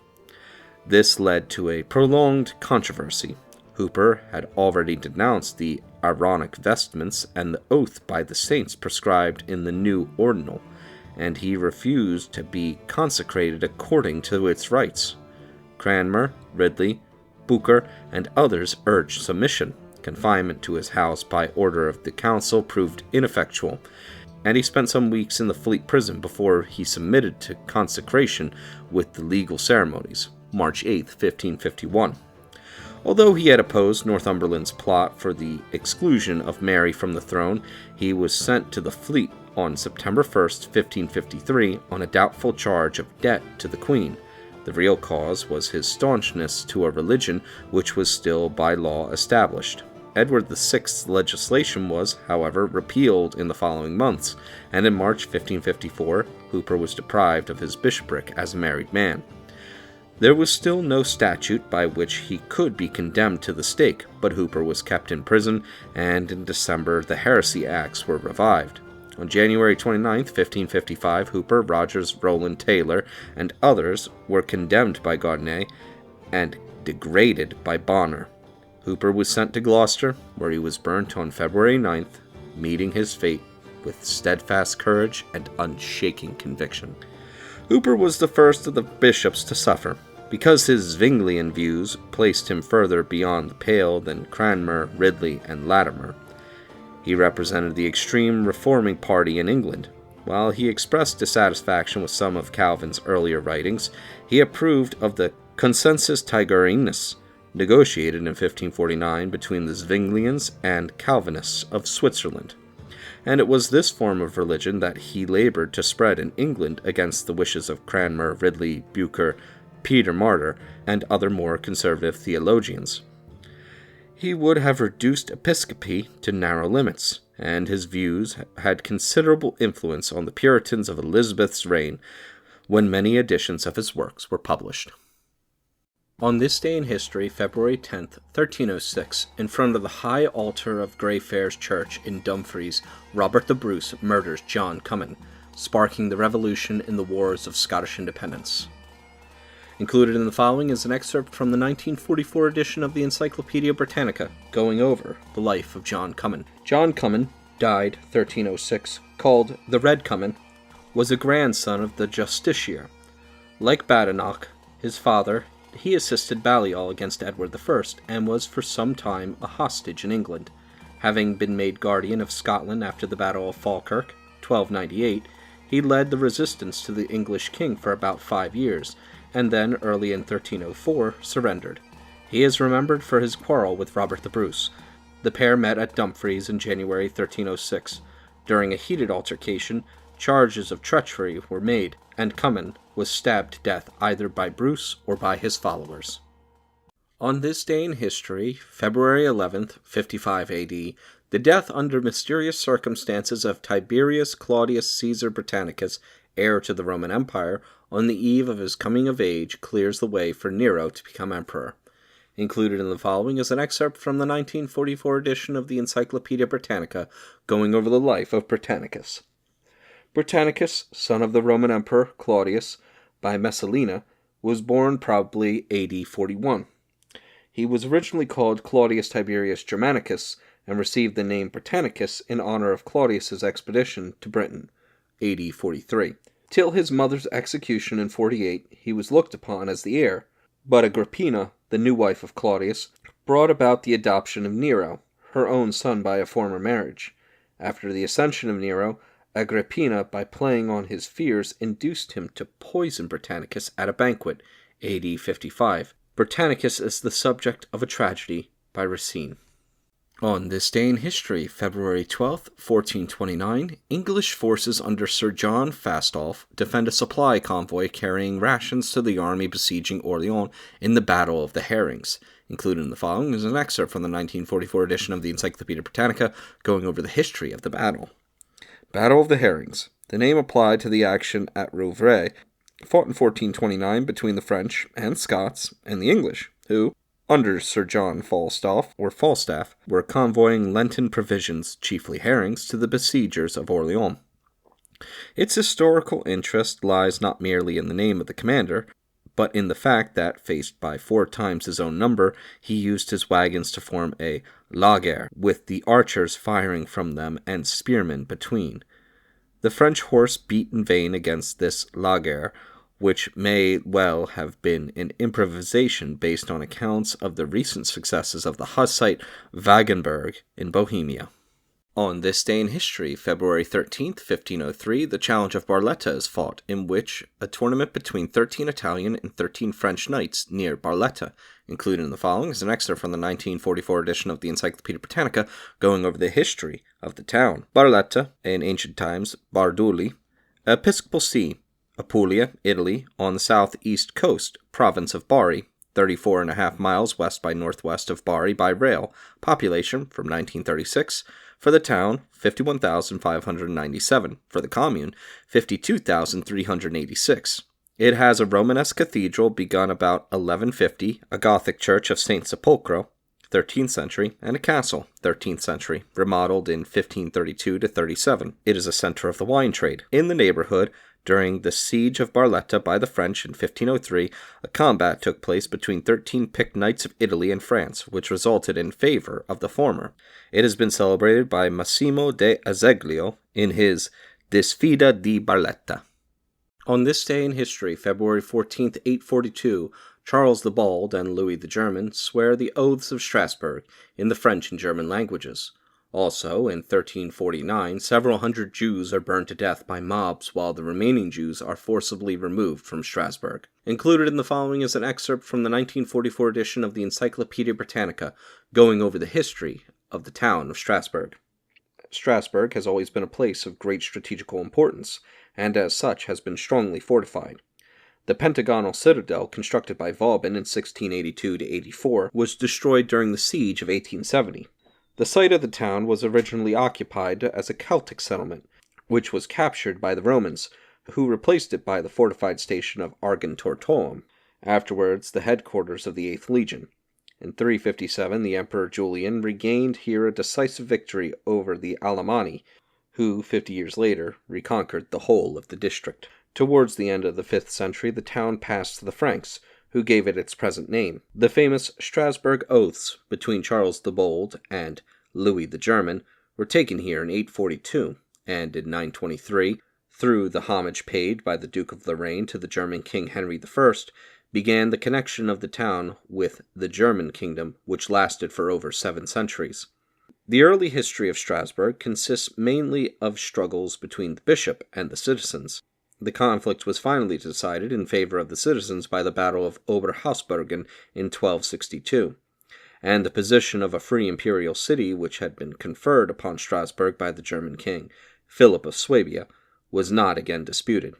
This led to a prolonged controversy. Hooper had already denounced the Aaronic vestments and the oath by the saints prescribed in the new ordinal, and he refused to be consecrated according to its rites. Cranmer, Ridley, Bucer, and others urged submission. Confinement to his house by order of the council proved ineffectual, and he spent some weeks in the Fleet prison before he submitted to consecration with the legal ceremonies, March 8, 1551. Although he had opposed Northumberland's plot for the exclusion of Mary from the throne, he was sent to the Fleet on September 1, 1553, on a doubtful charge of debt to the Queen. The real cause was his staunchness to a religion which was still by law established. Edward VI's legislation was, however, repealed in the following months, and in March 1554, Hooper was deprived of his bishopric as a married man. There was still no statute by which he could be condemned to the stake, but Hooper was kept in prison, and in December the Heresy Acts were revived. On January 29, 1555, Hooper, Rogers, Rowland Taylor, and others were condemned by Gardiner and degraded by Bonner. Hooper was sent to Gloucester, where he was burnt on February 9th, meeting his fate with steadfast courage and unshaking conviction. Hooper was the first of the bishops to suffer, because his Zwinglian views placed him further beyond the pale than Cranmer, Ridley, and Latimer. He represented the extreme reforming party in England. While he expressed dissatisfaction with some of Calvin's earlier writings, he approved of the Consensus Tigurianus, negotiated in 1549 between the Zwinglians and Calvinists of Switzerland. And it was this form of religion that he labored to spread in England against the wishes of Cranmer, Ridley, Bucer, Peter Martyr, and other more conservative theologians. He would have reduced episcopacy to narrow limits, and his views had considerable influence on the Puritans of Elizabeth's reign, when many editions of his works were published. On this day in history, February 10th, 1306, in front of the high altar of Greyfriars Church in Dumfries, Robert the Bruce murders John Comyn, sparking the revolution in the Wars of Scottish Independence. Included in the following is an excerpt from the 1944 edition of the Encyclopedia Britannica, going over the life of John Comyn. John Comyn, died 1306, called the Red Comyn, was a grandson of the Justiciar. Like Badenoch, his father, he assisted Balliol against Edward I and was for some time a hostage in England. Having been made guardian of Scotland after the Battle of Falkirk, 1298, he led the resistance to the English king for about 5 years, and then, early in 1304, surrendered. He is remembered for his quarrel with Robert the Bruce. The pair met at Dumfries in January 1306. During a heated altercation, charges of treachery were made, and Comyn was stabbed to death either by Bruce or by his followers. On this day in history, February 11th, 55 AD, the death under mysterious circumstances of Tiberius Claudius Caesar Britannicus, heir to the Roman Empire, on the eve of his coming of age, clears the way for Nero to become emperor. Included in the following is an excerpt from the 1944 edition of the Encyclopaedia Britannica, going over the life of Britannicus. Britannicus, son of the Roman Emperor Claudius, by Messalina, was born probably AD 41. He was originally called Claudius Tiberius Germanicus, and received the name Britannicus in honor of Claudius's expedition to Britain, AD 43. Till his mother's execution in 48, he was looked upon as the heir, but Agrippina, the new wife of Claudius, brought about the adoption of Nero, her own son by a former marriage. After the ascension of Nero, Agrippina, by playing on his fears, induced him to poison Britannicus at a banquet, AD 55. Britannicus is the subject of a tragedy by Racine. On this day in history, February 12, 1429, English forces under Sir John Fastolf defend a supply convoy carrying rations to the army besieging Orleans in the Battle of the Herrings. Included in the following is an excerpt from the 1944 edition of the Encyclopaedia Britannica, going over the history of the battle. Battle of the Herrings. The name applied to the action at Rouvray, fought in 1429 between the French and Scots and the English, who, under Sir John Falstaff, were convoying Lenten provisions, chiefly herrings, to the besiegers of Orleans. Its historical interest lies not merely in the name of the commander, but in the fact that, faced by 4 times his own number, he used his wagons to form a lager, with the archers firing from them and spearmen between. The French horse beat in vain against this lager, which may well have been an improvisation based on accounts of the recent successes of the Hussite Wagenburg in Bohemia. On this day in history, February 13th, 1503, the Challenge of Barletta is fought, in which a tournament between 13 Italian and 13 French knights near Barletta. Included in the following is an excerpt from the 1944 edition of the Encyclopaedia Britannica, going over the history of the town. Barletta, in ancient times Barduli, episcopal see, Apulia, Italy, on the southeast coast, province of Bari, 34.5 miles west by northwest of Bari by rail. Population, from 1936. For the town, 51,597. For the commune, 52,386. It has a Romanesque cathedral begun about 1150, a Gothic church of St. Sepolcro, 13th century, and a castle, 13th century, remodeled in 1532 to 37. It is a center of the wine trade. In the neighborhood, during the siege of Barletta by the French in 1503, a combat took place between 13 picked knights of Italy and France, which resulted in favor of the former. It has been celebrated by Massimo de Azeglio in his Disfida di Barletta. On this day in history, February 14th, 842, Charles the Bald and Louis the German swear the oaths of Strasbourg in the French and German languages. Also, in 1349, several hundred Jews are burned to death by mobs while the remaining Jews are forcibly removed from Strasbourg. Included in the following is an excerpt from the 1944 edition of the Encyclopaedia Britannica, going over the history of the town of Strasbourg. Strasbourg has always been a place of great strategical importance, and as such has been strongly fortified. The pentagonal citadel, constructed by Vauban in 1682-84, was destroyed during the siege of 1870. The site of the town was originally occupied as a Celtic settlement, which was captured by the Romans, who replaced it by the fortified station of Argentortorum, afterwards the headquarters of the 8th Legion. In 357, the Emperor Julian regained here a decisive victory over the Alemanni, who, 50 years later, reconquered the whole of the district. Towards the end of the 5th century, the town passed to the Franks, who gave it its present name. The famous Strasbourg oaths between Charles the Bold and Louis the German were taken here in 842, and in 923, through the homage paid by the Duke of Lorraine to the German King Henry I, began the connection of the town with the German kingdom, which lasted for over 7 centuries. The early history of Strasbourg consists mainly of struggles between the bishop and the citizens. The conflict was finally decided in favor of the citizens by the Battle of Oberhausbergen in 1262, and the position of a free imperial city, which had been conferred upon Strasbourg by the German king, Philip of Swabia, was not again disputed.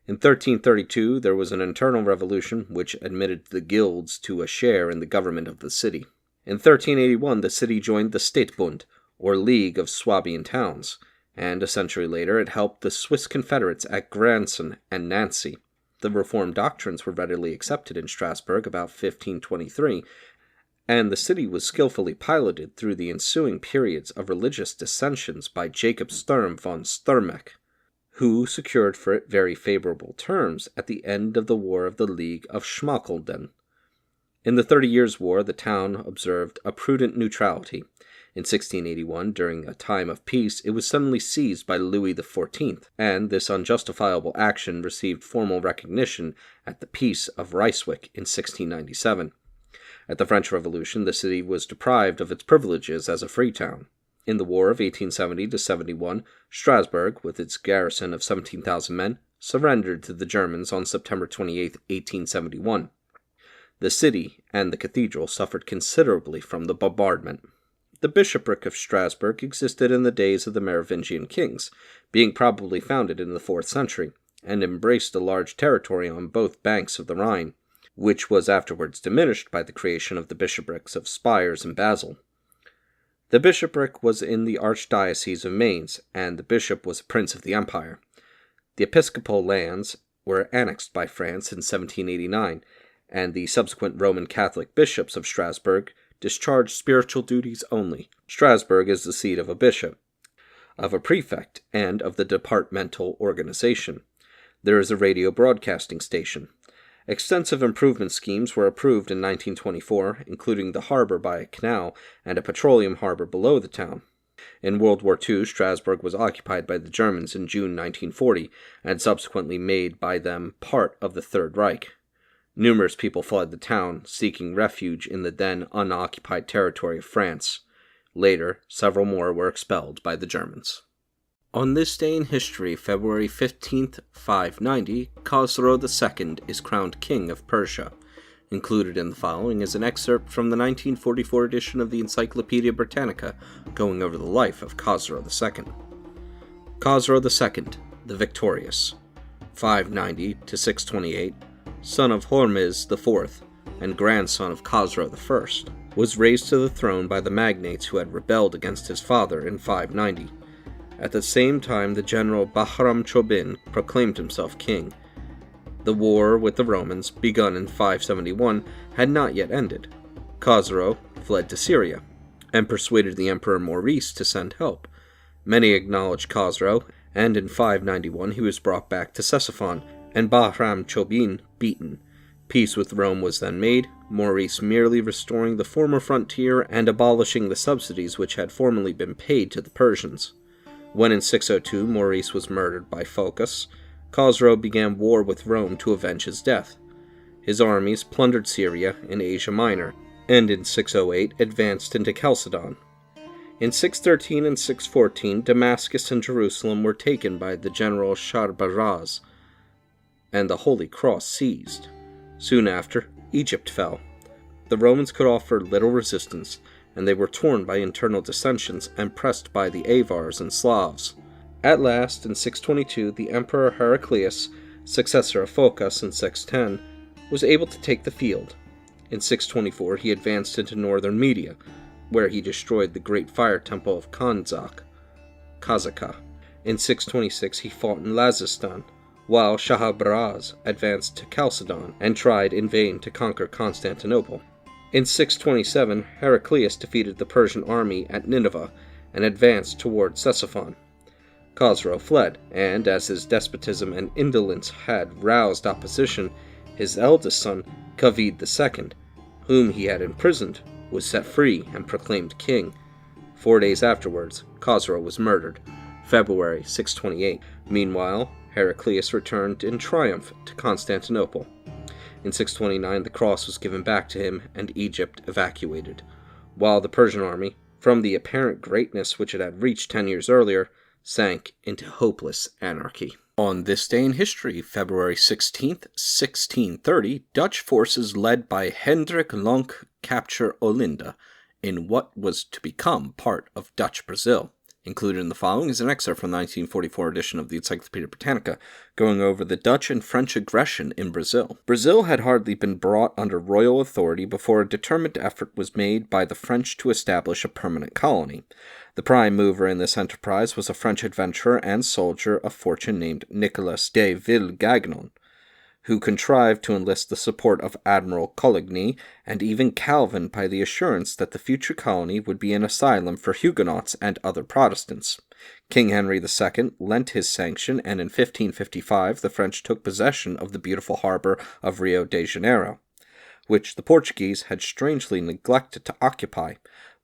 In 1332 there was an internal revolution which admitted the guilds to a share in the government of the city. In 1381 the city joined the Städtebund, or League of Swabian Towns, and a century later it helped the Swiss Confederates at Granson and Nancy. The Reformed doctrines were readily accepted in Strasbourg about 1523, and the city was skillfully piloted through the ensuing periods of religious dissensions by Jacob Sturm von Sturmeck, who secured for it very favorable terms at the end of the War of the League of Schmalkalden. In the 30 Years' War, the town observed a prudent neutrality. In 1681, during a time of peace, it was suddenly seized by Louis XIV, and this unjustifiable action received formal recognition at the Peace of Ryswick in 1697. At the French Revolution, the city was deprived of its privileges as a free town. In the War of 1870-71, Strasbourg, with its garrison of 17,000 men, surrendered to the Germans on September 28, 1871. The city and the cathedral suffered considerably from the bombardment. The bishopric of Strasbourg existed in the days of the Merovingian kings, being probably founded in the 4th century, and embraced a large territory on both banks of the Rhine, which was afterwards diminished by the creation of the bishoprics of Spires and Basel. The bishopric was in the Archdiocese of Mainz, and the bishop was a prince of the empire. The episcopal lands were annexed by France in 1789, and the subsequent Roman Catholic bishops of Strasbourg discharged spiritual duties only. Strasbourg is the seat of a bishop, of a prefect, and of the departmental organization. There is a radio broadcasting station. Extensive improvement schemes were approved in 1924, including the harbor by a canal and a petroleum harbor below the town. In World War II, Strasbourg was occupied by the Germans in June 1940, and subsequently made by them part of the Third Reich. Numerous people fled the town, seeking refuge in the then unoccupied territory of France. Later, several more were expelled by the Germans. On this day in history, February 15th, 590, Khosrow II is crowned King of Persia. Included in the following is an excerpt from the 1944 edition of the Encyclopaedia Britannica, going over the life of Khosrow II. Khosrow II, the Victorious, 590 to 628, son of Hormizd IV, and grandson of Khosrow I, was raised to the throne by the magnates who had rebelled against his father in 590. At the same time, the general Bahram Chobin proclaimed himself king. The war with the Romans, begun in 571, had not yet ended. Khosrow fled to Syria, and persuaded the Emperor Maurice to send help. Many acknowledged Khosrow, and in 591 he was brought back to Ctesiphon, and Bahram Chobin beaten. Peace with Rome was then made, Maurice merely restoring the former frontier and abolishing the subsidies which had formerly been paid to the Persians. When in 602 Maurice was murdered by Phocas, Khosrow began war with Rome to avenge his death. His armies plundered Syria and Asia Minor, and in 608 advanced into Chalcedon. In 613 and 614 Damascus and Jerusalem were taken by the general Sharbaraz, and the Holy Cross seized. Soon after, Egypt fell. The Romans could offer little resistance, and they were torn by internal dissensions and pressed by the Avars and Slavs. At last, in 622, the Emperor Heraclius, successor of Phocas in 610, was able to take the field. In 624, he advanced into northern Media, where he destroyed the great fire temple of Kazakh. In 626, he fought in Lazistan, while Shahabraz advanced to Chalcedon and tried in vain to conquer Constantinople. In 627, Heraclius defeated the Persian army at Nineveh and advanced toward Ctesiphon. Khosrow fled, and as his despotism and indolence had roused opposition, his eldest son, Kaved II, whom he had imprisoned, was set free and proclaimed king. 4 days afterwards, Khosrow was murdered, February 628. Meanwhile, Heraclius returned in triumph to Constantinople. In 629, the cross was given back to him and Egypt evacuated, while the Persian army, from the apparent greatness which it had reached 10 years earlier, sank into hopeless anarchy. On this day in history, February 16th, 1630, Dutch forces led by Hendrik Lonck capture Olinda in what was to become part of Dutch Brazil. Included in the following is an excerpt from the 1944 edition of the Encyclopedia Britannica, going over the Dutch and French aggression in Brazil. Brazil had hardly been brought under royal authority before a determined effort was made by the French to establish a permanent colony. The prime mover in this enterprise was a French adventurer and soldier of fortune named Nicolas de Villegagnon, who contrived to enlist the support of Admiral Coligny and even Calvin by the assurance that the future colony would be an asylum for Huguenots and other Protestants. King Henry II lent his sanction, and in 1555 the French took possession of the beautiful harbor of Rio de Janeiro, which the Portuguese had strangely neglected to occupy.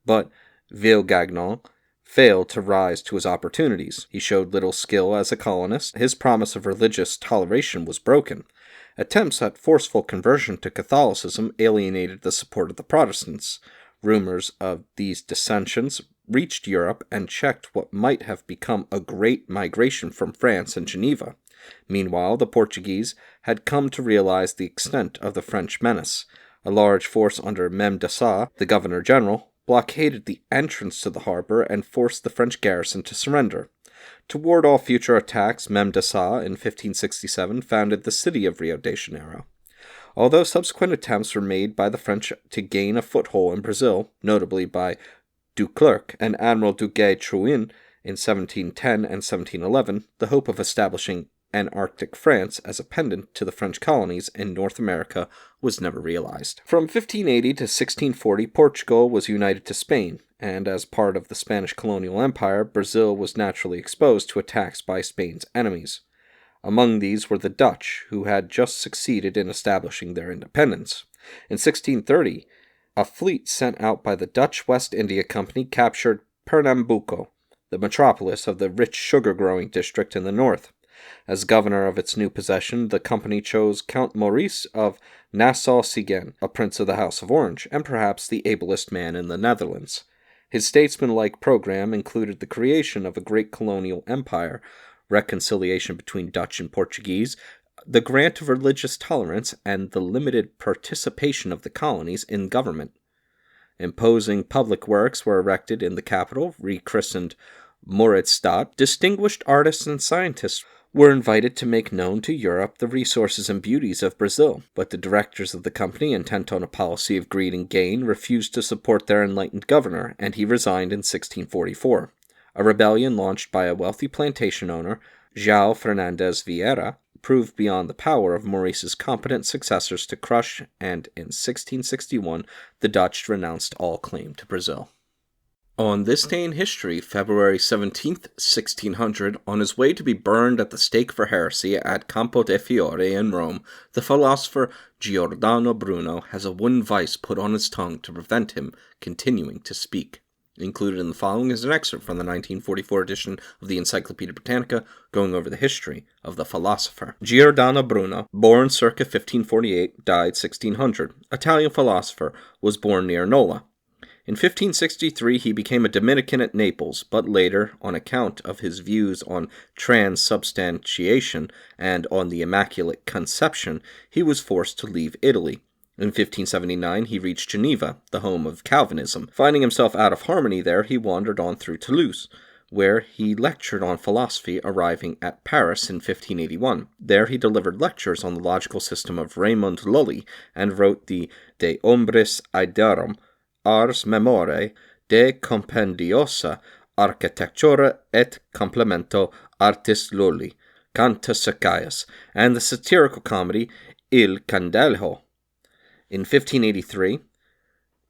But Villegagnon failed to rise to his opportunities. He showed little skill as a colonist. His promise of religious toleration was broken. Attempts at forceful conversion to Catholicism alienated the support of the Protestants. Rumors of these dissensions reached Europe and checked what might have become a great migration from France and Geneva. Meanwhile, the Portuguese had come to realize the extent of the French menace. A large force under Mem d'Assa, the governor-general, blockaded the entrance to the harbor and forced the French garrison to surrender. To ward off future attacks, Mem d'Assa, in 1567, founded the city of Rio de Janeiro. Although subsequent attempts were made by the French to gain a foothold in Brazil, notably by Duclerc and Admiral Duguay-Trouin in 1710 and 1711, the hope of establishing Antarctic France as a pendant to the French colonies in North America was never realized. From 1580 to 1640, Portugal was united to Spain, and as part of the Spanish colonial empire, Brazil was naturally exposed to attacks by Spain's enemies. Among these were the Dutch, who had just succeeded in establishing their independence. In 1630, a fleet sent out by the Dutch West India Company captured Pernambuco, the metropolis of the rich sugar-growing district in the north. As governor of its new possession, the company chose Count Maurice of Nassau-Siegen, a prince of the House of Orange, and perhaps the ablest man in the Netherlands. His statesmanlike program included the creation of a great colonial empire, reconciliation between Dutch and Portuguese, the grant of religious tolerance, and the limited participation of the colonies in government. Imposing public works were erected in the capital, rechristened Mauritsstad. Distinguished artists and scientists were invited to make known to Europe the resources and beauties of Brazil, but the directors of the company, intent on a policy of greed and gain, refused to support their enlightened governor, and he resigned in 1644. A rebellion launched by a wealthy plantation owner, João Fernandes Vieira, proved beyond the power of Maurice's competent successors to crush, and in 1661 the Dutch renounced all claim to Brazil. On this day in history, February 17th, 1600, on his way to be burned at the stake for heresy at Campo de Fiore in Rome, the philosopher Giordano Bruno has a wooden vice put on his tongue to prevent him continuing to speak. Included in the following is an excerpt from the 1944 edition of the Encyclopedia Britannica, going over the history of the philosopher. Giordano Bruno, born circa 1548, died 1600, Italian philosopher, was born near Nola. In 1563, he became a Dominican at Naples, but later, on account of his views on transubstantiation and on the Immaculate Conception, he was forced to leave Italy. In 1579, he reached Geneva, the home of Calvinism. Finding himself out of harmony there, he wandered on through Toulouse, where he lectured on philosophy, arriving at Paris in 1581. There he delivered lectures on the logical system of Raymond Lully, and wrote the De Ombris Aedarum, Ars Memorae, De Compendiosa Architectura et Complemento Artis Lully, Cantus Saccaius, and the satirical comedy Il Candelho. In 1583,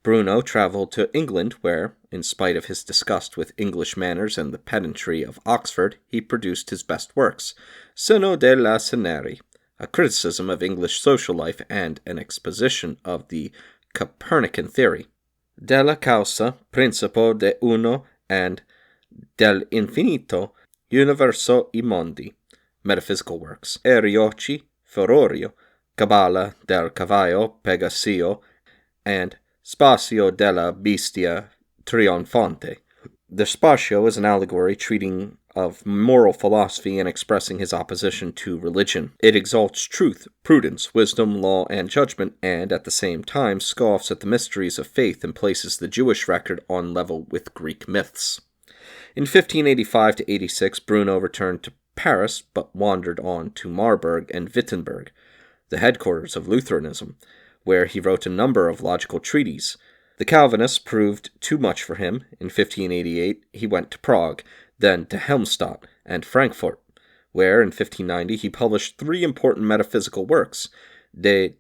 Bruno traveled to England, where, in spite of his disgust with English manners and the pedantry of Oxford, he produced his best works, Seno della Ceneri, a criticism of English social life and an exposition of the Copernican theory, Della Causa, Principio de Uno, and Del Infinito, Universo I Mondi, metaphysical works, Erioci, Fororio, Cabala del Cavallo Pegasio, and Spazio della Bestia Trionfante. The Spazio is an allegory treating of moral philosophy and expressing his opposition to religion. It exalts truth, prudence, wisdom, law, and judgment, and at the same time scoffs at the mysteries of faith and places the Jewish record on level with Greek myths. In 1585 to 86, Bruno returned to Paris, but wandered on to Marburg and Wittenberg, the headquarters of Lutheranism, where he wrote a number of logical treatises. The Calvinists proved too much for him. In 1588, he went to Prague, then to Helmstadt and Frankfurt, where in 1590 he published 3 important metaphysical works, De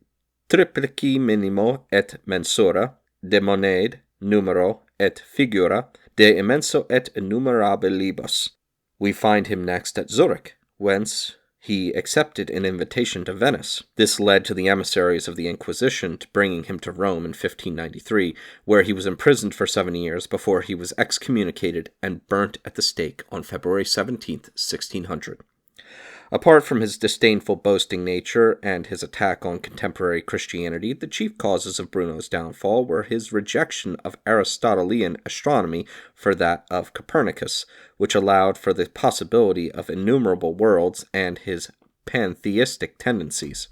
Triplici Minimo et Mensura, De Monade, Numero et Figura, De Immenso et Innumerabilibus. We find him next at Zurich, whence he accepted an invitation to Venice. This led to the emissaries of the Inquisition to bringing him to Rome in 1593, where he was imprisoned for 7 years before he was excommunicated and burnt at the stake on February 17, 1600. Apart from his disdainful boasting nature and his attack on contemporary Christianity, the chief causes of Bruno's downfall were his rejection of Aristotelian astronomy for that of Copernicus, which allowed for the possibility of innumerable worlds, and his pantheistic tendencies.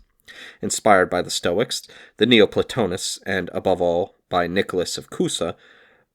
Inspired by the Stoics, the Neoplatonists, and above all by Nicholas of Cusa,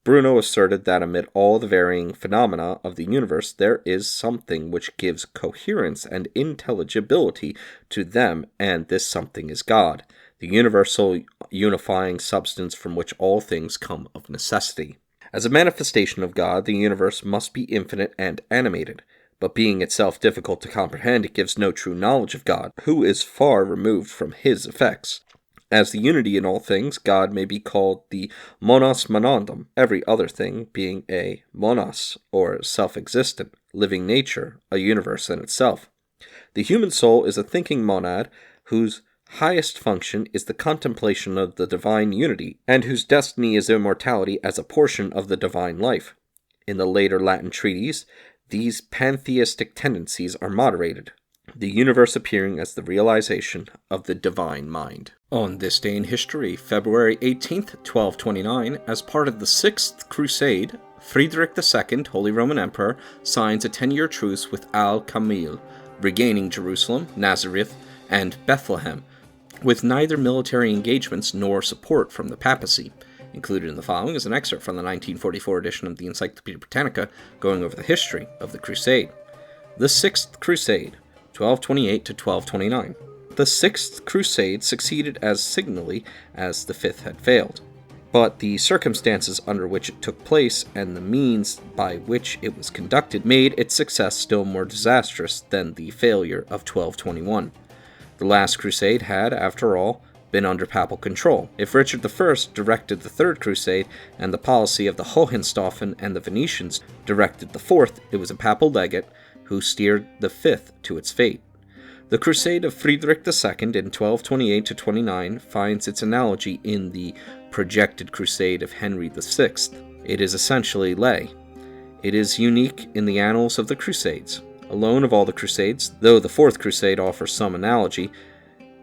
Bruno asserted that amid all the varying phenomena of the universe, there is something which gives coherence and intelligibility to them, and this something is God, the universal unifying substance from which all things come of necessity. As a manifestation of God, the universe must be infinite and animated, but being itself difficult to comprehend, it gives no true knowledge of God, who is far removed from his effects. As the unity in all things, God may be called the monos monadum, every other thing being a monos, or self-existent, living nature, a universe in itself. The human soul is a thinking monad whose highest function is the contemplation of the divine unity, and whose destiny is immortality as a portion of the divine life. In the later Latin treatises, these pantheistic tendencies are moderated, the universe appearing as the realization of the divine mind. On this day in history, February 18th, 1229, as part of the Sixth Crusade, Friedrich II, Holy Roman Emperor, signs a 10-year truce with Al-Kamil, regaining Jerusalem, Nazareth, and Bethlehem, with neither military engagements nor support from the papacy. Included in the following is an excerpt from the 1944 edition of the Encyclopedia Britannica, going over the history of the Crusade. The Sixth Crusade, 1228 to 1229. The Sixth Crusade succeeded as signally as the Fifth had failed, but the circumstances under which it took place and the means by which it was conducted made its success still more disastrous than the failure of 1221. The last crusade had, after all, been under papal control. If Richard I directed the Third Crusade, and the policy of the Hohenstaufen and the Venetians directed the Fourth, it was a papal legate who steered the Fifth to its fate. The Crusade of Friedrich II in 1228-29 finds its analogy in the projected Crusade of Henry VI. It is essentially lay. It is unique in the annals of the Crusades. Alone of all the Crusades, though the Fourth Crusade offers some analogy,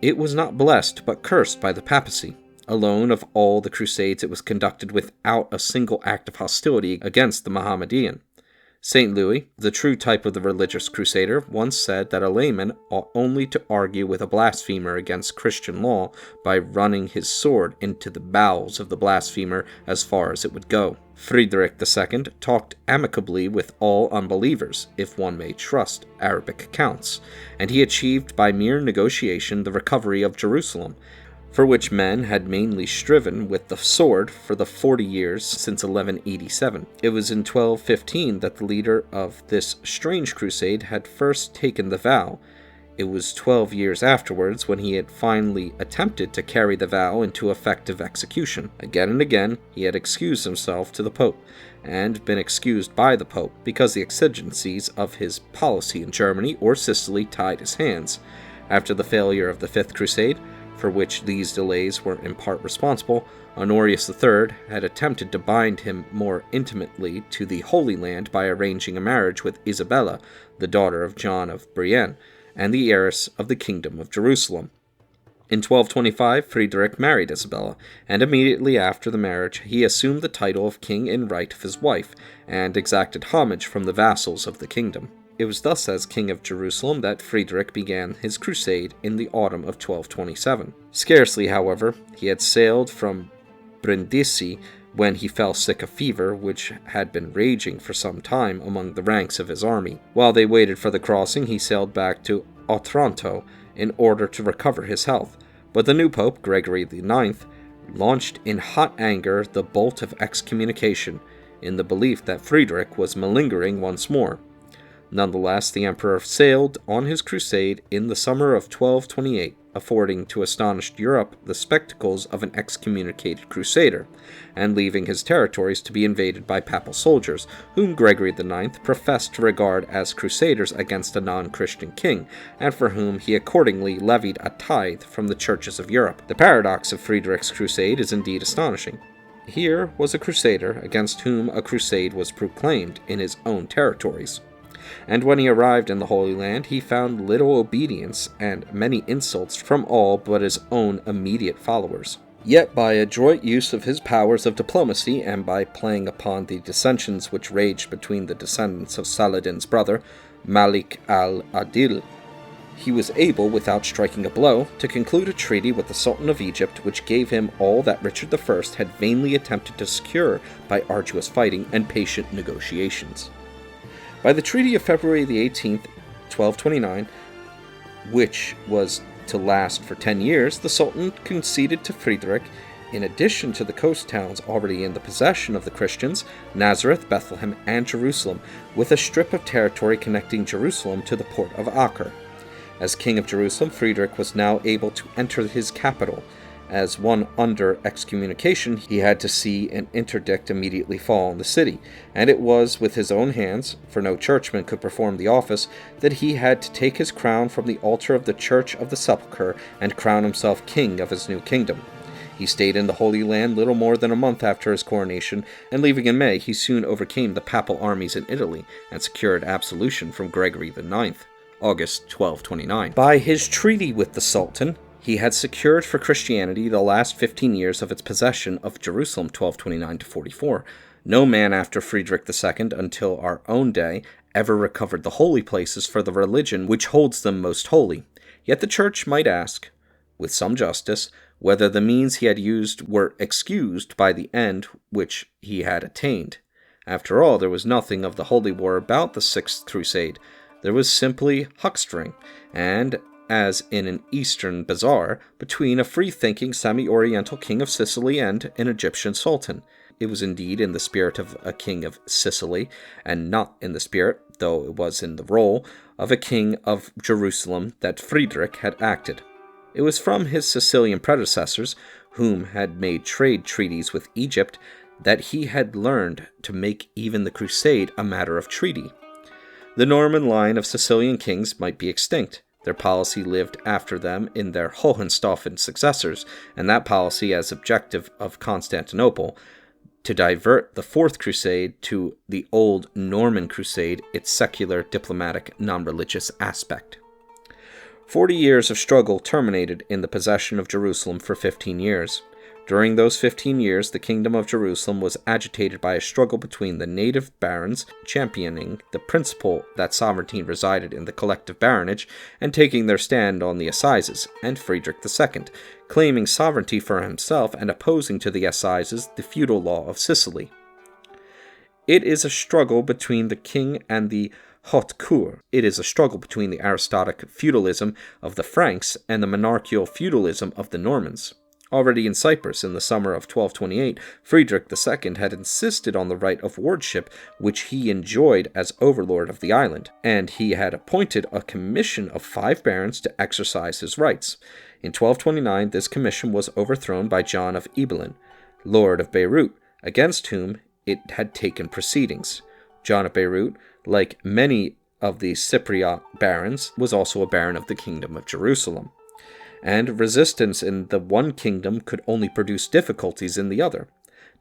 it was not blessed but cursed by the papacy. Alone of all the Crusades, it was conducted without a single act of hostility against the Mohammedan. St. Louis, the true type of the religious crusader, once said that a layman ought only to argue with a blasphemer against Christian law by running his sword into the bowels of the blasphemer as far as it would go. Friedrich II talked amicably with all unbelievers, if one may trust Arabic accounts, and he achieved by mere negotiation the recovery of Jerusalem, for which men had mainly striven with the sword for the 40 years since 1187. It was in 1215 that the leader of this strange crusade had first taken the vow. It was 12 years afterwards when he had finally attempted to carry the vow into effective execution. Again and again he had excused himself to the Pope, and been excused by the Pope, because the exigencies of his policy in Germany or Sicily tied his hands. After the failure of the Fifth Crusade, for which these delays were in part responsible, Honorius III had attempted to bind him more intimately to the Holy Land by arranging a marriage with Isabella, the daughter of John of Brienne, and the heiress of the Kingdom of Jerusalem. In 1225, Friedrich married Isabella, and immediately after the marriage he assumed the title of king in right of his wife, and exacted homage from the vassals of the kingdom. It was thus as King of Jerusalem that Friedrich began his crusade in the autumn of 1227. Scarcely, however, he had sailed from Brindisi when he fell sick of fever, which had been raging for some time among the ranks of his army. While they waited for the crossing, he sailed back to Otranto in order to recover his health. But the new pope, Gregory IX, launched in hot anger the bolt of excommunication, in the belief that Friedrich was malingering once more. Nonetheless, the emperor sailed on his crusade in the summer of 1228, affording to astonished Europe the spectacles of an excommunicated crusader, and leaving his territories to be invaded by papal soldiers, whom Gregory IX professed to regard as crusaders against a non-Christian king, and for whom he accordingly levied a tithe from the churches of Europe. The paradox of Friedrich's crusade is indeed astonishing. Here was a crusader against whom a crusade was proclaimed in his own territories. And when he arrived in the Holy Land, he found little obedience and many insults from all but his own immediate followers. Yet by adroit use of his powers of diplomacy, and by playing upon the dissensions which raged between the descendants of Saladin's brother, Malik al-Adil, he was able, without striking a blow, to conclude a treaty with the Sultan of Egypt which gave him all that Richard I had vainly attempted to secure by arduous fighting and patient negotiations. By the Treaty of February the 18th, 1229, which was to last for 10 years, the Sultan conceded to Friedrich, in addition to the coast towns already in the possession of the Christians, Nazareth, Bethlehem, and Jerusalem, with a strip of territory connecting Jerusalem to the port of Acre. As King of Jerusalem, Friedrich was now able to enter his capital. As one under excommunication, he had to see an interdict immediately fall on the city, and it was with his own hands, for no churchman could perform the office, that he had to take his crown from the altar of the Church of the Sepulchre and crown himself king of his new kingdom. He stayed in the Holy Land little more than a month after his coronation, and leaving in May, he soon overcame the papal armies in Italy and secured absolution from Gregory IX, August 1229. By his treaty with the Sultan, he had secured for Christianity the last 15 years of its possession of Jerusalem, 1229 to 44. No man after Friedrich II until our own day ever recovered the holy places for the religion which holds them most holy. Yet the Church might ask, with some justice, whether the means he had used were excused by the end which he had attained. After all, there was nothing of the holy war about the Sixth Crusade. There was simply huckstering, and as in an Eastern bazaar, between a free-thinking semi-Oriental king of Sicily and an Egyptian sultan. It was indeed in the spirit of a king of Sicily, and not in the spirit, though it was in the role, of a king of Jerusalem that Friedrich had acted. It was from his Sicilian predecessors, whom had made trade treaties with Egypt, that he had learned to make even the crusade a matter of treaty. The Norman line of Sicilian kings might be extinct. Their policy lived after them in their Hohenstaufen successors, and that policy as objective of Constantinople, to divert the Fourth Crusade to the old Norman Crusade, its secular, diplomatic, non-religious aspect. 40 years of struggle terminated in the possession of Jerusalem for 15 years. During those 15 years, the kingdom of Jerusalem was agitated by a struggle between the native barons championing the principle that sovereignty resided in the collective baronage and taking their stand on the assizes, and Friedrich II, claiming sovereignty for himself and opposing to the assizes the feudal law of Sicily. It is a struggle between the king and the haute cour. It is a struggle between the aristocratic feudalism of the Franks and the monarchical feudalism of the Normans. Already in Cyprus, in the summer of 1228, Friedrich II had insisted on the right of wardship which he enjoyed as overlord of the island, and he had appointed a commission of 5 barons to exercise his rights. In 1229, this commission was overthrown by John of Ibelin, lord of Beirut, against whom it had taken proceedings. John of Beirut, like many of the Cypriot barons, was also a baron of the Kingdom of Jerusalem, and resistance in the one kingdom could only produce difficulties in the other.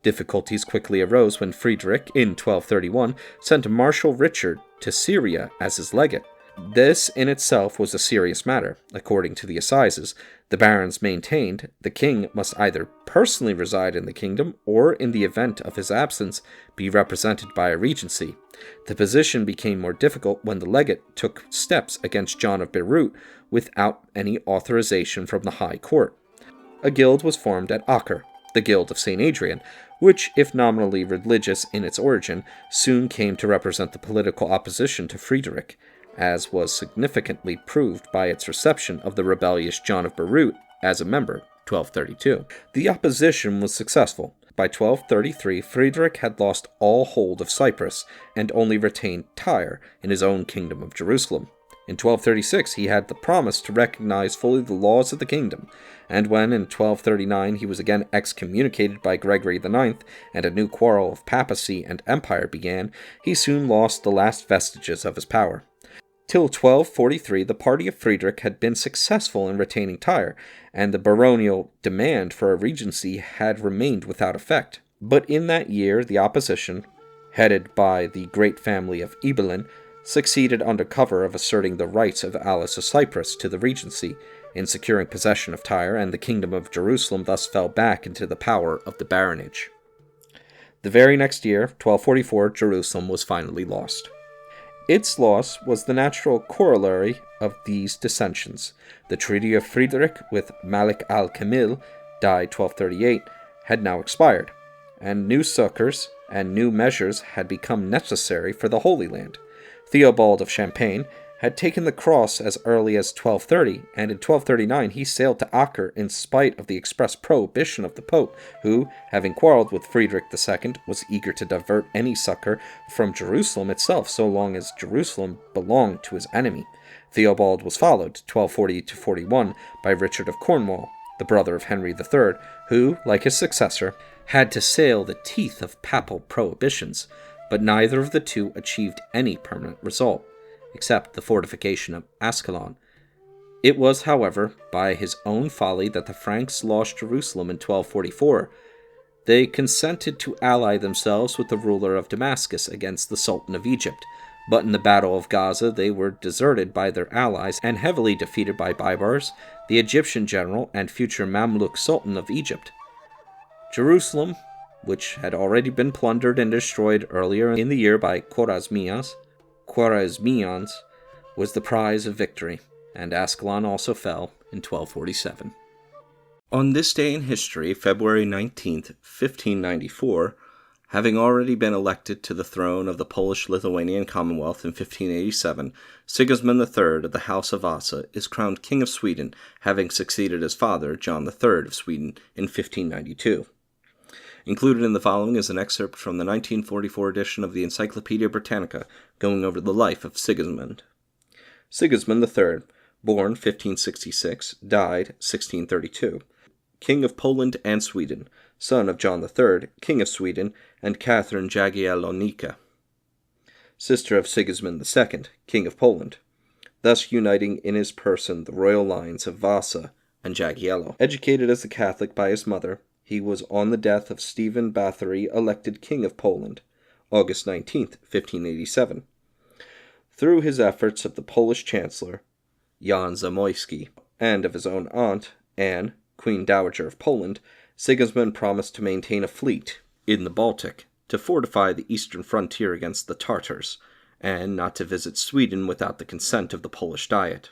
Difficulties quickly arose when Friedrich, in 1231, sent Marshal Richard to Syria as his legate. This in itself was a serious matter. According to the assizes, the barons maintained the king must either personally reside in the kingdom or, in the event of his absence, be represented by a regency. The position became more difficult when the legate took steps against John of Beirut without any authorization from the High Court. A guild was formed at Acre, the Guild of St. Adrian, which, if nominally religious in its origin, soon came to represent the political opposition to Friedrich, as was significantly proved by its reception of the rebellious John of Beirut as a member, 1232. The opposition was successful. By 1233, Friedrich had lost all hold of Cyprus and only retained Tyre in his own kingdom of Jerusalem. In 1236, he had the promise to recognize fully the laws of the kingdom, and when in 1239 he was again excommunicated by Gregory IX and a new quarrel of papacy and empire began, he soon lost the last vestiges of his power. Till 1243, the party of Friedrich had been successful in retaining Tyre, and the baronial demand for a regency had remained without effect. But in that year, the opposition, headed by the great family of Ibelin, succeeded under cover of asserting the rights of Alice of Cyprus to the regency, in securing possession of Tyre, and the kingdom of Jerusalem thus fell back into the power of the baronage. The very next year, 1244, Jerusalem was finally lost. Its loss was the natural corollary of these dissensions. The Treaty of Friedrich with Malik al-Kamil, died 1238, had now expired, and new succors and new measures had become necessary for the Holy Land. Theobald of Champagne had taken the cross as early as 1230, and in 1239 he sailed to Acre in spite of the express prohibition of the Pope, who, having quarreled with Friedrich II, was eager to divert any succor from Jerusalem itself so long as Jerusalem belonged to his enemy. Theobald was followed, 1240-41, by Richard of Cornwall, the brother of Henry III, who, like his successor, had to sail the teeth of papal prohibitions, but neither of the two achieved any permanent result, except the fortification of Ascalon. It was, however, by his own folly that the Franks lost Jerusalem in 1244. They consented to ally themselves with the ruler of Damascus against the Sultan of Egypt, but in the Battle of Gaza they were deserted by their allies and heavily defeated by Baibars, the Egyptian general and future Mamluk Sultan of Egypt. Jerusalem, which had already been plundered and destroyed earlier in the year by Khwarezmians, was the prize of victory, and Ascalon also fell in 1247. On this day in history, February 19th, 1594, having already been elected to the throne of the Polish-Lithuanian Commonwealth in 1587, Sigismund III of the House of Vasa is crowned King of Sweden, having succeeded his father, John III of Sweden, in 1592. Included in the following is an excerpt from the 1944 edition of the Encyclopaedia Britannica, going over the life of Sigismund. Sigismund III, born 1566, died 1632. King of Poland and Sweden, son of John III, King of Sweden, and Catherine Jagiellonica, sister of Sigismund II, King of Poland, thus uniting in his person the royal lines of Vasa and Jagiello. Educated as a Catholic by his mother, he was on the death of Stephen Bathory elected King of Poland, August 19, 1587. Through his efforts of the Polish Chancellor, Jan Zamoyski, and of his own aunt, Anne, Queen Dowager of Poland, Sigismund promised to maintain a fleet in the Baltic, to fortify the eastern frontier against the Tartars, and not to visit Sweden without the consent of the Polish Diet.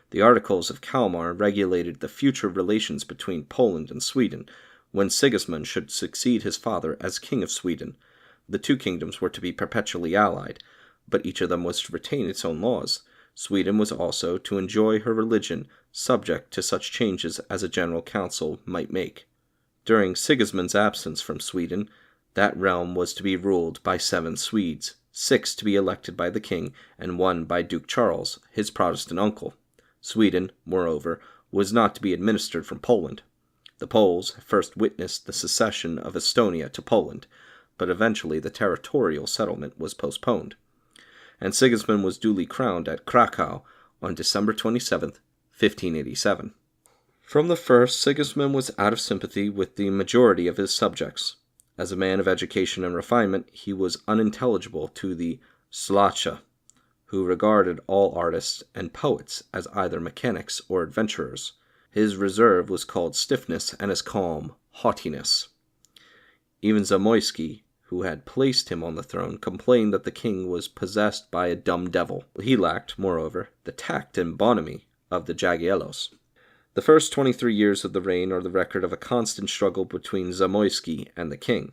The Articles of Kalmar regulated the future relations between Poland and Sweden, when Sigismund should succeed his father as King of Sweden. The two kingdoms were to be perpetually allied, but each of them was to retain its own laws. Sweden was also to enjoy her religion, subject to such changes as a general council might make. During Sigismund's absence from Sweden, that realm was to be ruled by 7 Swedes, 6 to be elected by the king, and 1 by Duke Charles, his Protestant uncle. Sweden, moreover, was not to be administered from Poland. The Poles first witnessed the secession of Estonia to Poland, but eventually the territorial settlement was postponed, and Sigismund was duly crowned at Krakow on December 27, 1587. From the first, Sigismund was out of sympathy with the majority of his subjects. As a man of education and refinement, he was unintelligible to the Szlacha, who regarded all artists and poets as either mechanics or adventurers. His reserve was called stiffness, and his calm, haughtiness. Even Zamoyski, who had placed him on the throne, complained that the king was possessed by a dumb devil. He lacked, moreover, the tact and bonhomie of the Jagiellos. The first 23 years of the reign are the record of a constant struggle between Zamoyski and the king.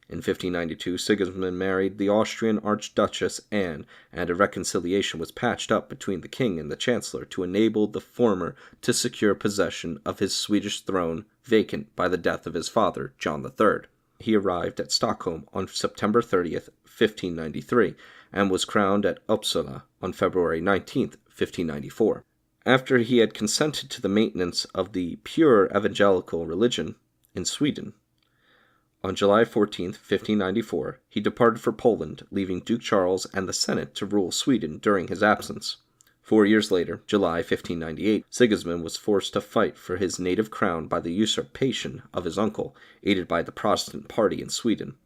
In 1592, Sigismund married the Austrian Archduchess Anne, and a reconciliation was patched up between the king and the chancellor to enable the former to secure possession of his Swedish throne vacant by the death of his father, John III. He arrived at Stockholm on September 30th, 1593, and was crowned at Uppsala on February 19th, 1594. After he had consented to the maintenance of the pure evangelical religion in Sweden, on July 14, 1594, he departed for Poland, leaving Duke Charles and the Senate to rule Sweden during his absence. 4 years later, July 1598, Sigismund was forced to fight for his native crown by the usurpation of his uncle, aided by the Protestant party in Sweden.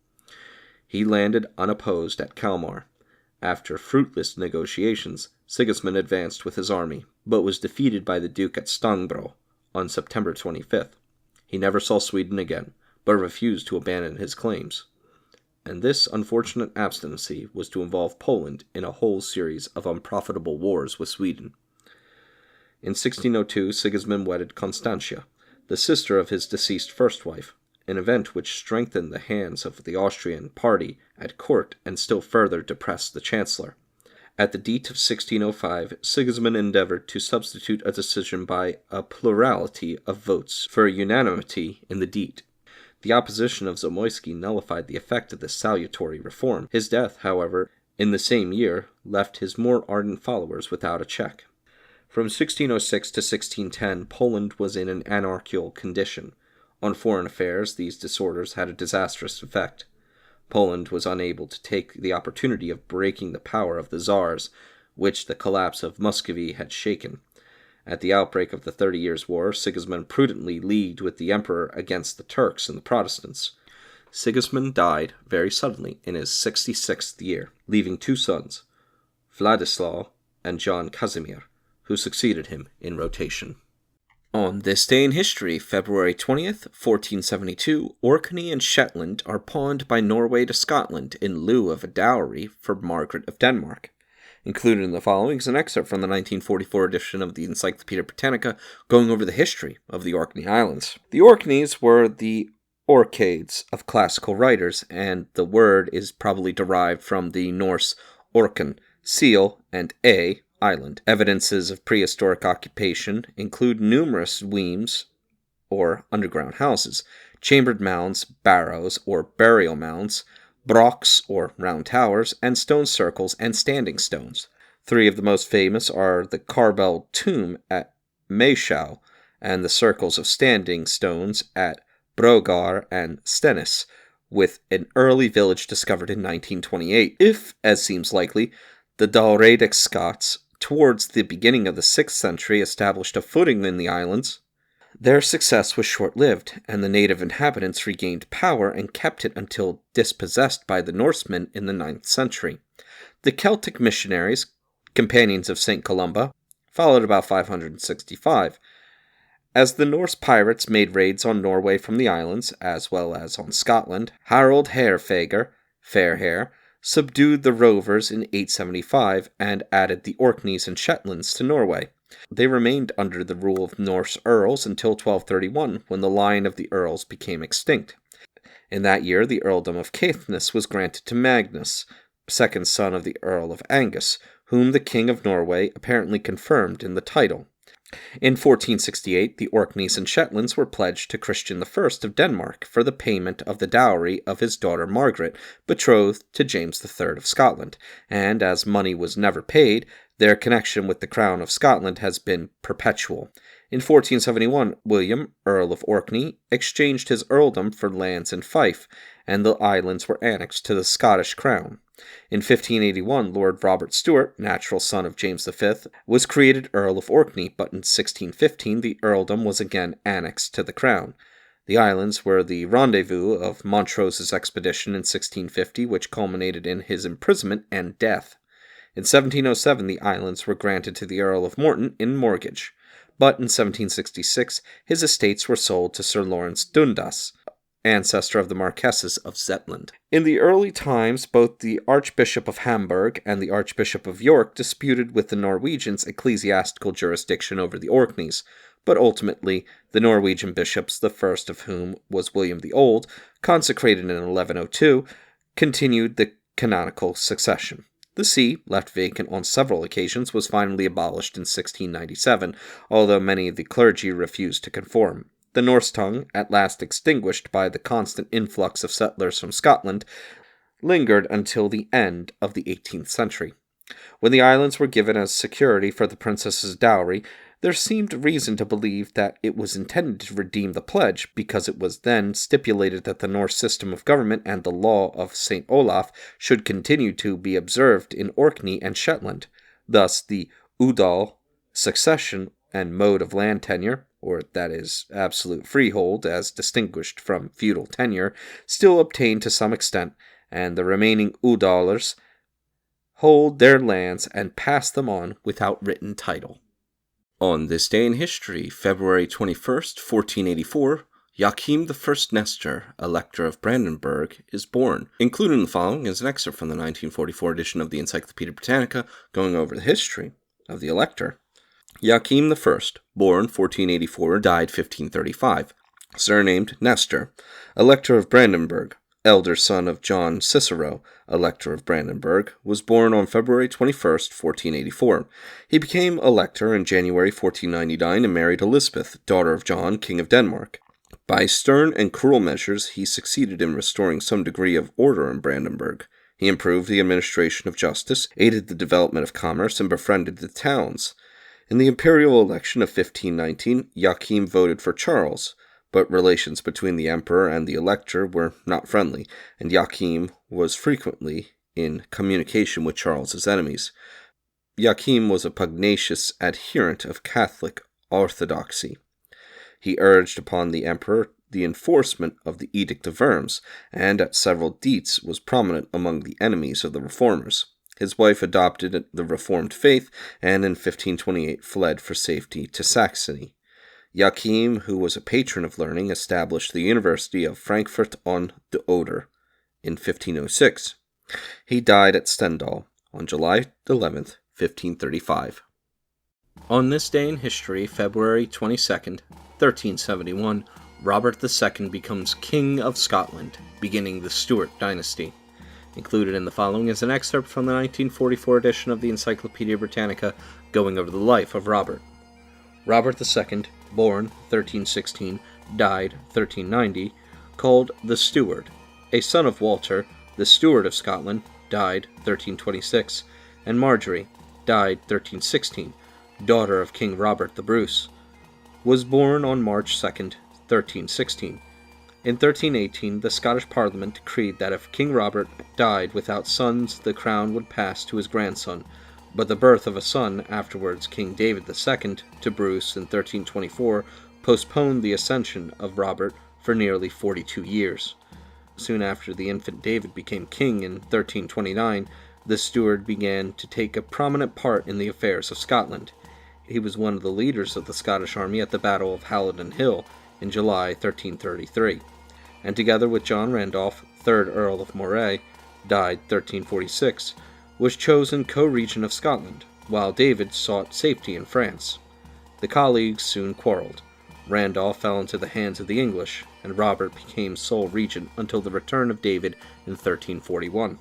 He landed unopposed at Kalmar. After fruitless negotiations, Sigismund advanced with his army, but was defeated by the Duke at Stangbro on September 25th. He never saw Sweden again, but refused to abandon his claims. And this unfortunate abstinency was to involve Poland in a whole series of unprofitable wars with Sweden. In 1602, Sigismund wedded Constantia, the sister of his deceased first wife, an event which strengthened the hands of the Austrian party at court and still further depressed the chancellor. At the Diet of 1605, Sigismund endeavored to substitute a decision by a plurality of votes for a unanimity in the Diet. The opposition of Zamoyski nullified the effect of this salutary reform. His death, however, in the same year, left his more ardent followers without a check. From 1606 to 1610, Poland was in an anarchical condition. On foreign affairs, these disorders had a disastrous effect. Poland was unable to take the opportunity of breaking the power of the Tsars, which the collapse of Muscovy had shaken. At the outbreak of the 30 Years' War, Sigismund prudently leagued with the emperor against the Turks and the Protestants. Sigismund died very suddenly in his 66th year, leaving 2 sons, Vladislav and John Casimir, who succeeded him in rotation. On this day in history, February 20th, 1472, Orkney and Shetland are pawned by Norway to Scotland in lieu of a dowry for Margaret of Denmark. Included in the following is an excerpt from the 1944 edition of the Encyclopaedia Britannica going over the history of the Orkney Islands. The Orkneys were the Orcades of classical writers, and the word is probably derived from the Norse Orkan, seal, and island. Evidences of prehistoric occupation include numerous weems, or underground houses, chambered mounds, barrows, or burial mounds, brocks, or round towers, and stone circles and standing stones. 3 of the most famous are the Carbell tomb at Mayshau, and the circles of standing stones at Brogar and Stennis, with an early village discovered in 1928. If, as seems likely, the Dalradic Scots, towards the beginning of the 6th century, established a footing in the islands, their success was short-lived, and the native inhabitants regained power and kept it until dispossessed by the Norsemen in the 9th century. The Celtic missionaries, companions of St. Columba, followed about 565. As the Norse pirates made raids on Norway from the islands, as well as on Scotland, Harold Hairfager, Fairhair, subdued the rovers in 875 and added the Orkneys and Shetlands to Norway. They remained under the rule of Norse earls until 1231, when the line of the earls became extinct. In that year, the earldom of Caithness was granted to Magnus, second son of the Earl of Angus, whom the King of Norway apparently confirmed in the title. In 1468, the Orkneys and Shetlands were pledged to Christian I of Denmark for the payment of the dowry of his daughter Margaret, betrothed to James III of Scotland, and as money was never paid, their connection with the Crown of Scotland has been perpetual. In 1471, William, Earl of Orkney, exchanged his earldom for lands in Fife, and the islands were annexed to the Scottish Crown. In 1581, Lord Robert Stewart, natural son of James V, was created Earl of Orkney, but in 1615 the earldom was again annexed to the Crown. The islands were the rendezvous of Montrose's expedition in 1650, which culminated in his imprisonment and death. In 1707, the islands were granted to the Earl of Morton in mortgage, but in 1766 his estates were sold to Sir Lawrence Dundas, ancestor of the Marquesses of Zetland. In the early times, both the Archbishop of Hamburg and the Archbishop of York disputed with the Norwegians ecclesiastical jurisdiction over the Orkneys, but ultimately the Norwegian bishops, the first of whom was William the Old, consecrated in 1102, continued the canonical succession. The see, left vacant on several occasions, was finally abolished in 1697, although many of the clergy refused to conform. The Norse tongue, at last extinguished by the constant influx of settlers from Scotland, lingered until the end of the 18th century. When the islands were given as security for the princess's dowry, there seemed reason to believe that it was intended to redeem the pledge, because it was then stipulated that the Norse system of government and the law of St. Olaf should continue to be observed in Orkney and Shetland. Thus, the Udal succession and mode of land tenure, or that is, absolute freehold as distinguished from feudal tenure, still obtained to some extent, and the remaining Udalers hold their lands and pass them on without written title. On this day in history, February 21st, 1484, Joachim I Nestor, Elector of Brandenburg, is born. Included in the following is an excerpt from the 1944 edition of the Encyclopedia Britannica, going over the history of the Elector. Joachim I, born 1484, died 1535, surnamed Nestor, Elector of Brandenburg, elder son of John Cicero, Elector of Brandenburg, was born on February 21st, 1484. He became Elector in January 1499 and married Elizabeth, daughter of John, King of Denmark. By stern and cruel measures, he succeeded in restoring some degree of order in Brandenburg. He improved the administration of justice, aided the development of commerce, and befriended the towns. In the imperial election of 1519, Joachim voted for Charles, but relations between the emperor and the elector were not friendly, and Joachim was frequently in communication with Charles's enemies. Joachim was a pugnacious adherent of Catholic orthodoxy. He urged upon the emperor the enforcement of the Edict of Worms, and at several diets was prominent among the enemies of the reformers. His wife adopted the Reformed faith, and in 1528 fled for safety to Saxony. Joachim, who was a patron of learning, established the University of Frankfurt on the Oder in 1506. He died at Stendal on July 11th, 1535. On this day in history, February 22nd, 1371, Robert II becomes King of Scotland, beginning the Stuart dynasty. Included in the following is an excerpt from the 1944 edition of the Encyclopedia Britannica, going over the life of Robert. Robert II, born 1316, died 1390, called the Steward, a son of Walter, the Steward of Scotland, died 1326, and Marjorie, died 1316, daughter of King Robert the Bruce, was born on March 2nd, 1316. In 1318, the Scottish Parliament decreed that if King Robert died without sons, the crown would pass to his grandson, but the birth of a son, afterwards King David II, to Bruce in 1324, postponed the ascension of Robert for nearly 42 years. Soon after the infant David became king in 1329, the Steward began to take a prominent part in the affairs of Scotland. He was one of the leaders of the Scottish army at the Battle of Halidon Hill in July 1333, and together with John Randolph, 3rd Earl of Moray, died 1346, was chosen co-regent of Scotland, while David sought safety in France. The colleagues soon quarreled. Randolph fell into the hands of the English, and Robert became sole regent until the return of David in 1341.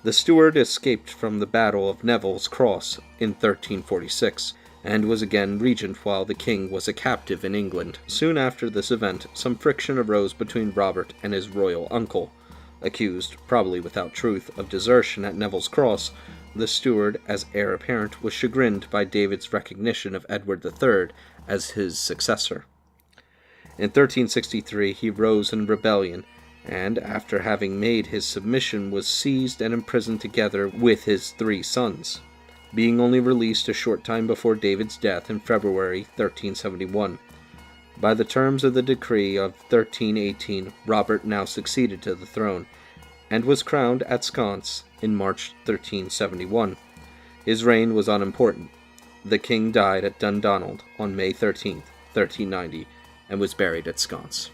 The Steward escaped from the Battle of Neville's Cross in 1346, and was again regent while the king was a captive in England. Soon after this event, some friction arose between Robert and his royal uncle. Accused, probably without truth, of desertion at Neville's Cross, the Steward, as heir apparent, was chagrined by David's recognition of Edward III as his successor. In 1363 he rose in rebellion, and, after having made his submission, was seized and imprisoned together with his 3 sons, being only released a short time before David's death in February 1371. By the terms of the decree of 1318, Robert now succeeded to the throne, and was crowned at Sconce in March 1371. His reign was unimportant. The king died at Dundonald on May 13, 1390, and was buried at Sconce.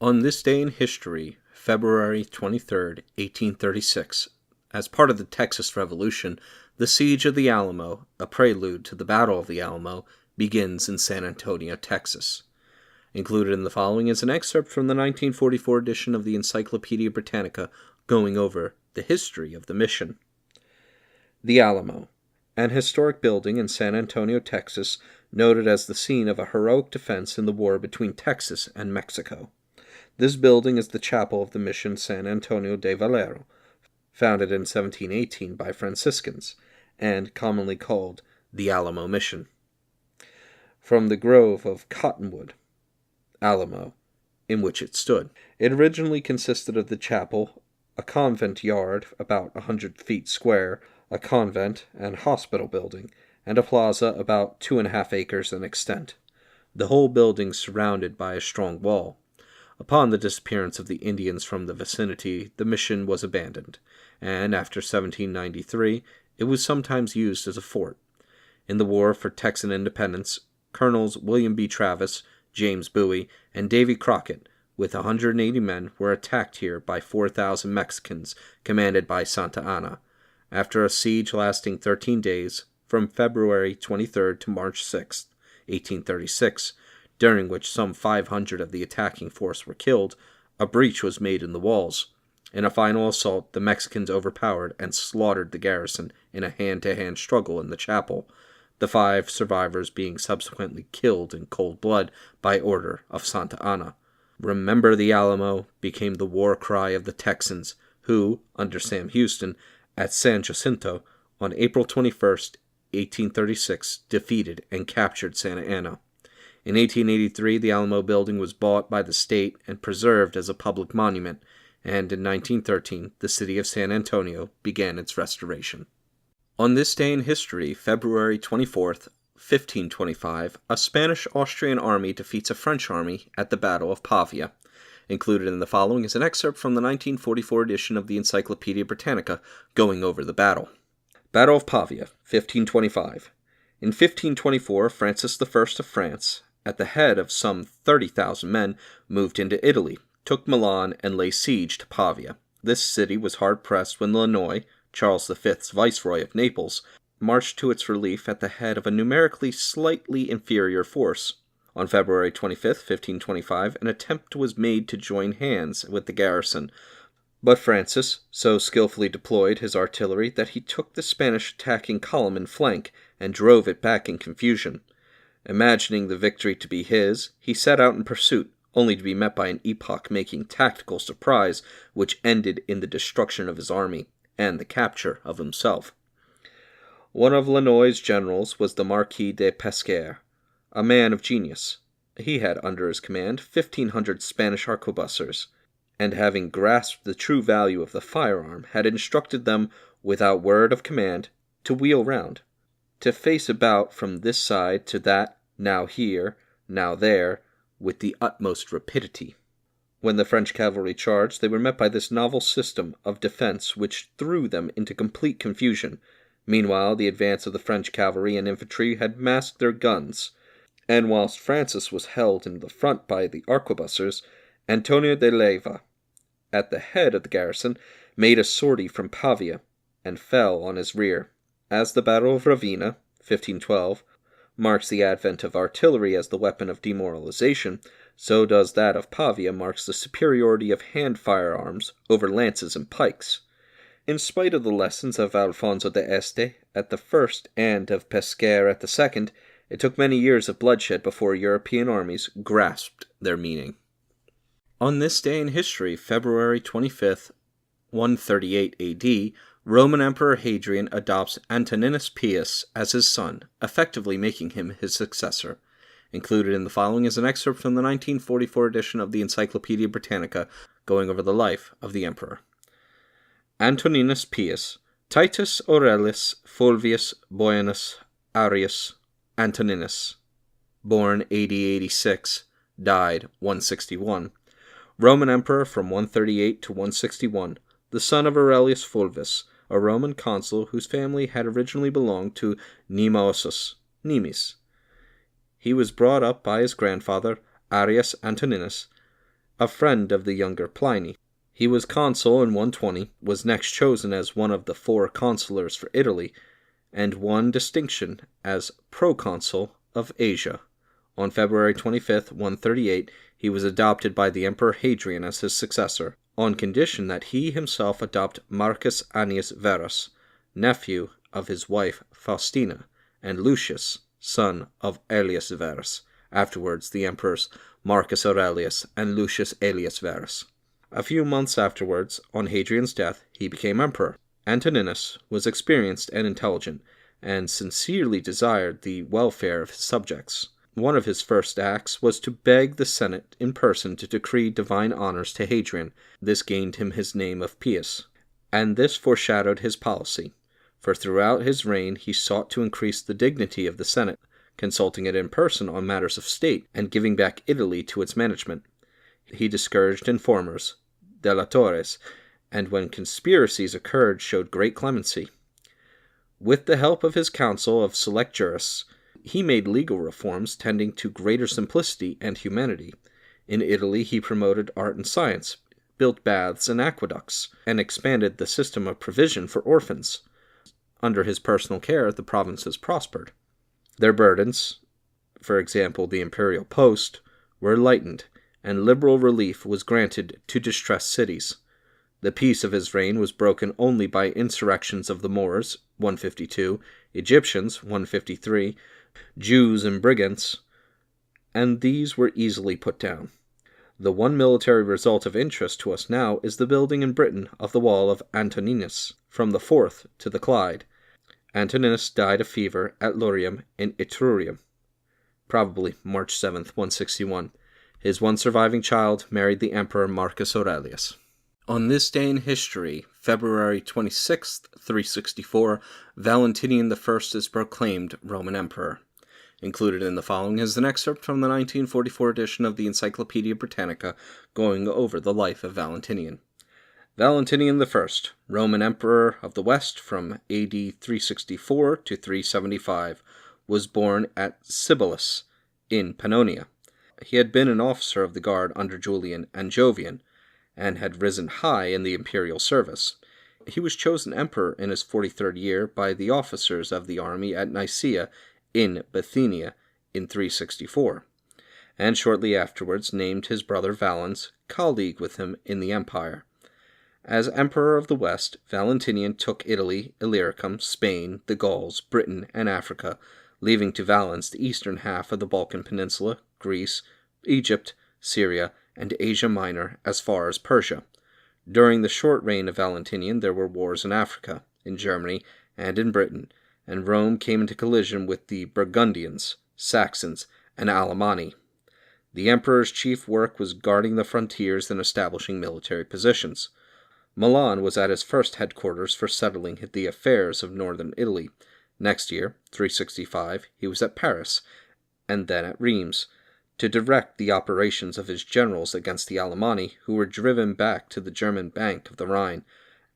On this day in history, February 23, 1836, as part of the Texas Revolution, the Siege of the Alamo, a prelude to the Battle of the Alamo, begins in San Antonio, Texas. Included in the following is an excerpt from the 1944 edition of the Encyclopedia Britannica going over the history of the mission. The Alamo, an historic building in San Antonio, Texas, noted as the scene of a heroic defense in the war between Texas and Mexico. This building is the chapel of the mission San Antonio de Valero, founded in 1718 by Franciscans, and commonly called the Alamo Mission. From the grove of cottonwood, Alamo, in which it stood. It originally consisted of the chapel, a convent yard about 100 feet square, a convent and hospital building, and a plaza about 2.5 acres in extent. The whole building surrounded by a strong wall. Upon the disappearance of the Indians from the vicinity, the mission was abandoned, and after 1793, it was sometimes used as a fort. In the War for Texan Independence, Colonels William B. Travis, James Bowie, and Davy Crockett, with 180 men, were attacked here by 4,000 Mexicans, commanded by Santa Anna. After a siege lasting 13 days, from February 23 to March 6, 1836, during which some 500 of the attacking force were killed, a breach was made in the walls. In a final assault, the Mexicans overpowered and slaughtered the garrison in a hand-to-hand struggle in the chapel, the 5 survivors being subsequently killed in cold blood by order of Santa Anna. "Remember the Alamo" became the war cry of the Texans, who, under Sam Houston, at San Jacinto, on April 21, 1836, defeated and captured Santa Anna. In 1883, the Alamo building was bought by the state and preserved as a public monument, and in 1913, the city of San Antonio began its restoration. On this day in history, February 24th, 1525, a Spanish-Austrian army defeats a French army at the Battle of Pavia. Included in the following is an excerpt from the 1944 edition of the Encyclopedia Britannica going over the battle. Battle of Pavia, 1525. In 1524, Francis I of France, at the head of some 30,000 men, moved into Italy, took Milan, and laid siege to Pavia. This city was hard-pressed when Lannoy, Charles V's viceroy of Naples, marched to its relief at the head of a numerically slightly inferior force. On February 25, 1525, an attempt was made to join hands with the garrison, but Francis so skillfully deployed his artillery that he took the Spanish attacking column in flank and drove it back in confusion. Imagining the victory to be his, he set out in pursuit, only to be met by an epoch-making tactical surprise which ended in the destruction of his army and the capture of himself. One of Lannoy's generals was the Marquis de Pesquer, a man of genius. He had under his command 1,500 Spanish arquebusiers, and having grasped the true value of the firearm, had instructed them, without word of command, to wheel round, to face about from this side to that, now here, now there, with the utmost rapidity. When the French cavalry charged, they were met by this novel system of defense which threw them into complete confusion. Meanwhile, the advance of the French cavalry and infantry had masked their guns, and whilst Francis was held in the front by the arquebusiers, Antonio de Leyva, at the head of the garrison, made a sortie from Pavia, and fell on his rear. As the Battle of Ravenna, 1512, marks the advent of artillery as the weapon of demoralization, so does that of Pavia marks the superiority of hand firearms over lances and pikes. In spite of the lessons of Alfonso de Este at the first and of Pesquer at the second, it took many years of bloodshed before European armies grasped their meaning. On this day in history, February 25th, 138 AD, Roman Emperor Hadrian adopts Antoninus Pius as his son, effectively making him his successor. Included in the following is an excerpt from the 1944 edition of the Encyclopedia Britannica going over the life of the emperor. Antoninus Pius, Titus Aurelius Fulvius Boianus Arius Antoninus, born AD 86, died 161, Roman emperor from 138 to 161, the son of Aurelius Fulvius, a Roman consul whose family had originally belonged to Nemosus, Nemes. He was brought up by his grandfather, Arrius Antoninus, a friend of the younger Pliny. He was consul in 120, was next chosen as one of the 4 consulars for Italy, and won distinction as proconsul of Asia. On February 25, 138, he was adopted by the Emperor Hadrian as his successor, on condition that he himself adopt Marcus Annius Verus, nephew of his wife Faustina, and Lucius, son of Aelius Verus, afterwards the emperors Marcus Aurelius and Lucius Aelius Verus. A few months afterwards, on Hadrian's death, he became emperor. Antoninus was experienced and intelligent, and sincerely desired the welfare of his subjects. One of his first acts was to beg the Senate in person to decree divine honors to Hadrian. This gained him his name of Pius, and this foreshadowed his policy, for throughout his reign he sought to increase the dignity of the Senate, consulting it in person on matters of state, and giving back Italy to its management. He discouraged informers, delatores, and when conspiracies occurred showed great clemency. With the help of his council of select jurists, he made legal reforms tending to greater simplicity and humanity. In Italy he promoted art and science, built baths and aqueducts, and expanded the system of provision for orphans. Under his personal care, the provinces prospered. Their burdens, for example the imperial post, were lightened, and liberal relief was granted to distressed cities. The peace of his reign was broken only by insurrections of the Moors, 152, Egyptians, 153, Jews and brigands, and these were easily put down. The one military result of interest to us now is the building in Britain of the wall of Antoninus, from the Forth to the Clyde. Antoninus died of fever at Lorium in Etrurium, probably March 7, 161. His one surviving child married the Emperor Marcus Aurelius. On this day in history, February 26, 364, Valentinian I is proclaimed Roman Emperor. Included in the following is an excerpt from the 1944 edition of the Encyclopaedia Britannica going over the life of Valentinian. Valentinian I, Roman Emperor of the West from AD 364 to 375, was born at Sibylus in Pannonia. He had been an officer of the guard under Julian and Jovian, and had risen high in the imperial service. He was chosen emperor in his 43rd year by the officers of the army at Nicaea in Bithynia in 364, and shortly afterwards named his brother Valens colleague with him in the empire. As Emperor of the West, Valentinian took Italy, Illyricum, Spain, the Gauls, Britain, and Africa, leaving to Valens the eastern half of the Balkan Peninsula, Greece, Egypt, Syria, and Asia Minor as far as Persia. During the short reign of Valentinian there were wars in Africa, in Germany, and in Britain, and Rome came into collision with the Burgundians, Saxons, and Alemanni. The emperor's chief work was guarding the frontiers and establishing military positions. Milan was at his first headquarters for settling the affairs of northern Italy. Next year, 365, he was at Paris, and then at Reims, to direct the operations of his generals against the Alemanni, who were driven back to the German bank of the Rhine,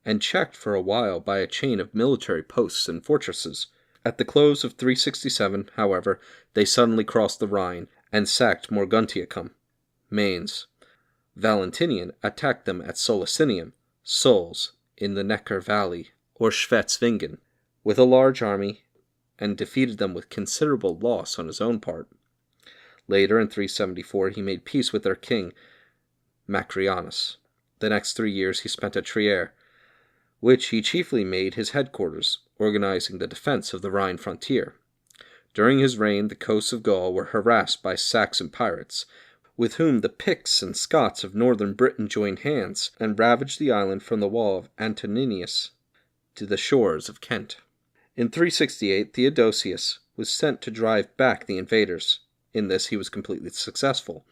and checked for a while by a chain of military posts and fortresses. At the close of 367, however, they suddenly crossed the Rhine and sacked Moguntiacum, Mainz. Valentinian attacked them at Solicinium, Sols, in the Neckar Valley, or Schwetzingen, with a large army, and defeated them with considerable loss on his own part. Later, in 374, he made peace with their king, Macrianus. The next 3 years he spent at Trier, which he chiefly made his headquarters, organizing the defense of the Rhine frontier. During his reign, the coasts of Gaul were harassed by Saxon pirates, with whom the Picts and Scots of northern Britain joined hands, and ravaged the island from the wall of Antoninus to the shores of Kent. In 368, Theodosius was sent to drive back the invaders. In this he was completely successful,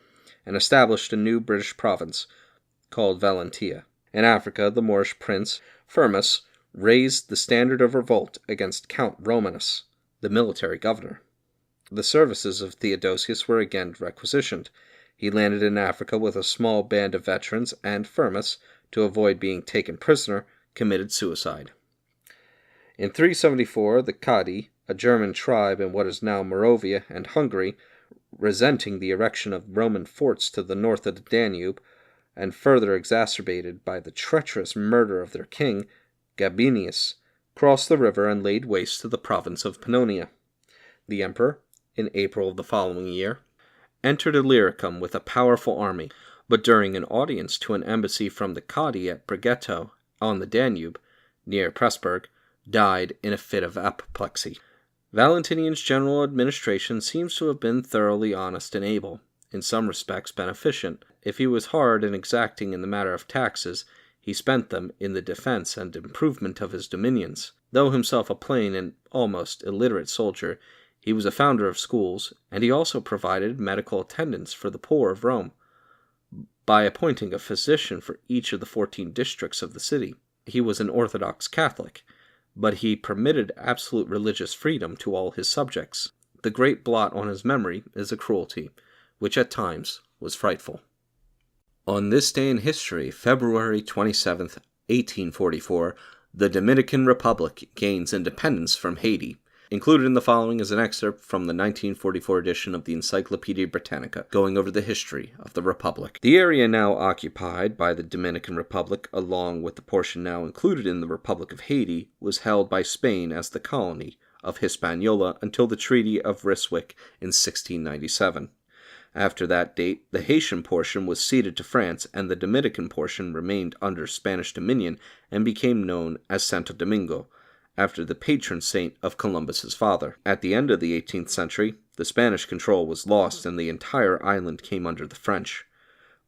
and established a new British province, called Valentia. In Africa, the Moorish prince, Firmus, raised the standard of revolt against Count Romanus, the military governor. The services of Theodosius were again requisitioned. He landed in Africa with a small band of veterans, and Firmus, to avoid being taken prisoner, committed suicide. In 374, the Cadi, a German tribe in what is now Moravia and Hungary, resenting the erection of Roman forts to the north of the Danube, and further exacerbated by the treacherous murder of their king, Gabinius, crossed the river and laid waste to the province of Pannonia. The emperor, in April of the following year, entered Illyricum with a powerful army, but during an audience to an embassy from the Cadi at Bregetto on the Danube, near Pressburg, died in a fit of apoplexy. Valentinian's general administration seems to have been thoroughly honest and able, in some respects beneficent. If he was hard and exacting in the matter of taxes, he spent them in the defense and improvement of his dominions. Though himself a plain and almost illiterate soldier, he was a founder of schools, and he also provided medical attendance for the poor of Rome, by appointing a physician for each of the 14 districts of the city. He was an Orthodox Catholic, but he permitted absolute religious freedom to all his subjects. The great blot on his memory is a cruelty, which at times was frightful. On this day in history, February 27th, 1844, the Dominican Republic gains independence from Haiti. Included in the following is an excerpt from the 1944 edition of the Encyclopedia Britannica, going over the history of the Republic. The area now occupied by the Dominican Republic, along with the portion now included in the Republic of Haiti, was held by Spain as the colony of Hispaniola until the Treaty of Ryswick in 1697. After that date, the Haitian portion was ceded to France, and the Dominican portion remained under Spanish dominion and became known as Santo Domingo, after the patron saint of Columbus's father. At the end of the 18th century, the Spanish control was lost and the entire island came under the French.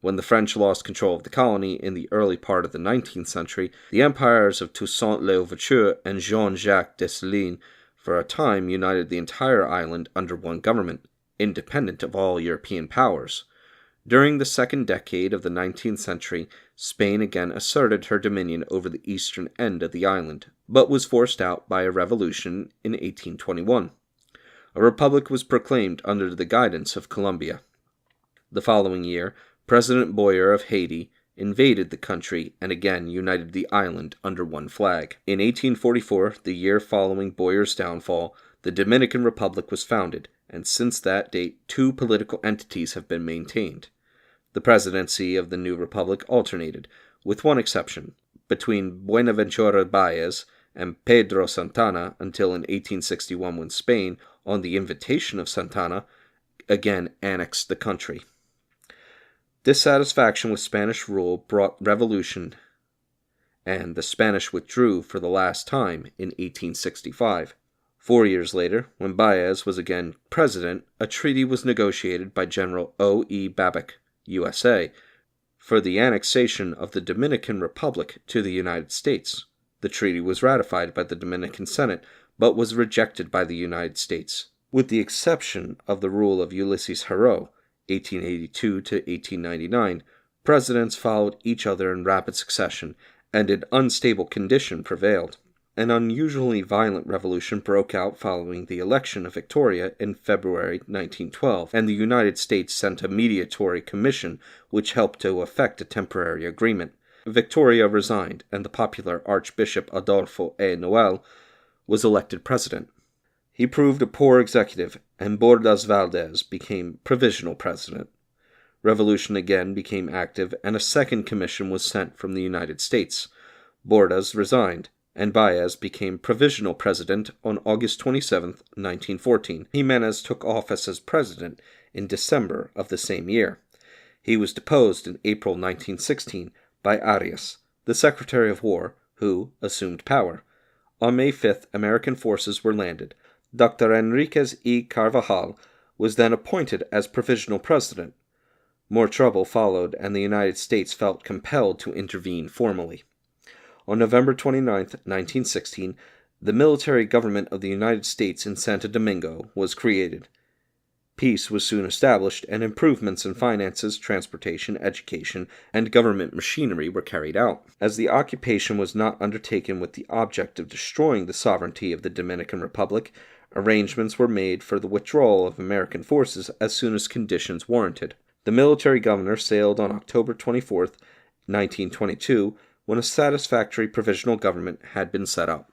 When the French lost control of the colony in the early part of the 19th century, the empires of Toussaint Louverture and Jean-Jacques Dessalines for a time united the entire island under one government, independent of all European powers. During the second decade of the 19th century, Spain again asserted her dominion over the eastern end of the island, but was forced out by a revolution in 1821. A republic was proclaimed under the guidance of Colombia. The following year, President Boyer of Haiti invaded the country and again united the island under one flag. In 1844, the year following Boyer's downfall, the Dominican Republic was founded, and since that date 2 political entities have been maintained. The presidency of the new republic alternated, with one exception, between Buenaventura Baez and Pedro Santana until in 1861 when Spain, on the invitation of Santana, again annexed the country. Dissatisfaction with Spanish rule brought revolution, and the Spanish withdrew for the last time in 1865. 4 years later, when Baez was again president, a treaty was negotiated by General O.E. Babbage, USA, for the annexation of the Dominican Republic to the United States. The treaty was ratified by the Dominican Senate, but was rejected by the United States. With the exception of the rule of Ulysses Herreau, 1882 to 1899, presidents followed each other in rapid succession, and an unstable condition prevailed. An unusually violent revolution broke out following the election of Victoria in February 1912, and the United States sent a mediatory commission which helped to effect a temporary agreement. Victoria resigned, and the popular Archbishop Adolfo A. Noel was elected president. He proved a poor executive, and Bordas Valdez became provisional president. Revolution again became active, and a second commission was sent from the United States. Bordas resigned, and Baez became provisional president on August 27, 1914. Jimenez took office as president in December of the same year. He was deposed in April 1916 by Arias, the Secretary of War, who assumed power. On May 5th, American forces were landed. Dr. Enriquez E. Carvajal was then appointed as provisional president. More trouble followed, and the United States felt compelled to intervene formally. On November 29, 1916, the military government of the United States in Santo Domingo was created. Peace was soon established, and improvements in finances, transportation, education, and government machinery were carried out. As the occupation was not undertaken with the object of destroying the sovereignty of the Dominican Republic, arrangements were made for the withdrawal of American forces as soon as conditions warranted. The military governor sailed on October 24, 1922, when a satisfactory provisional government had been set up.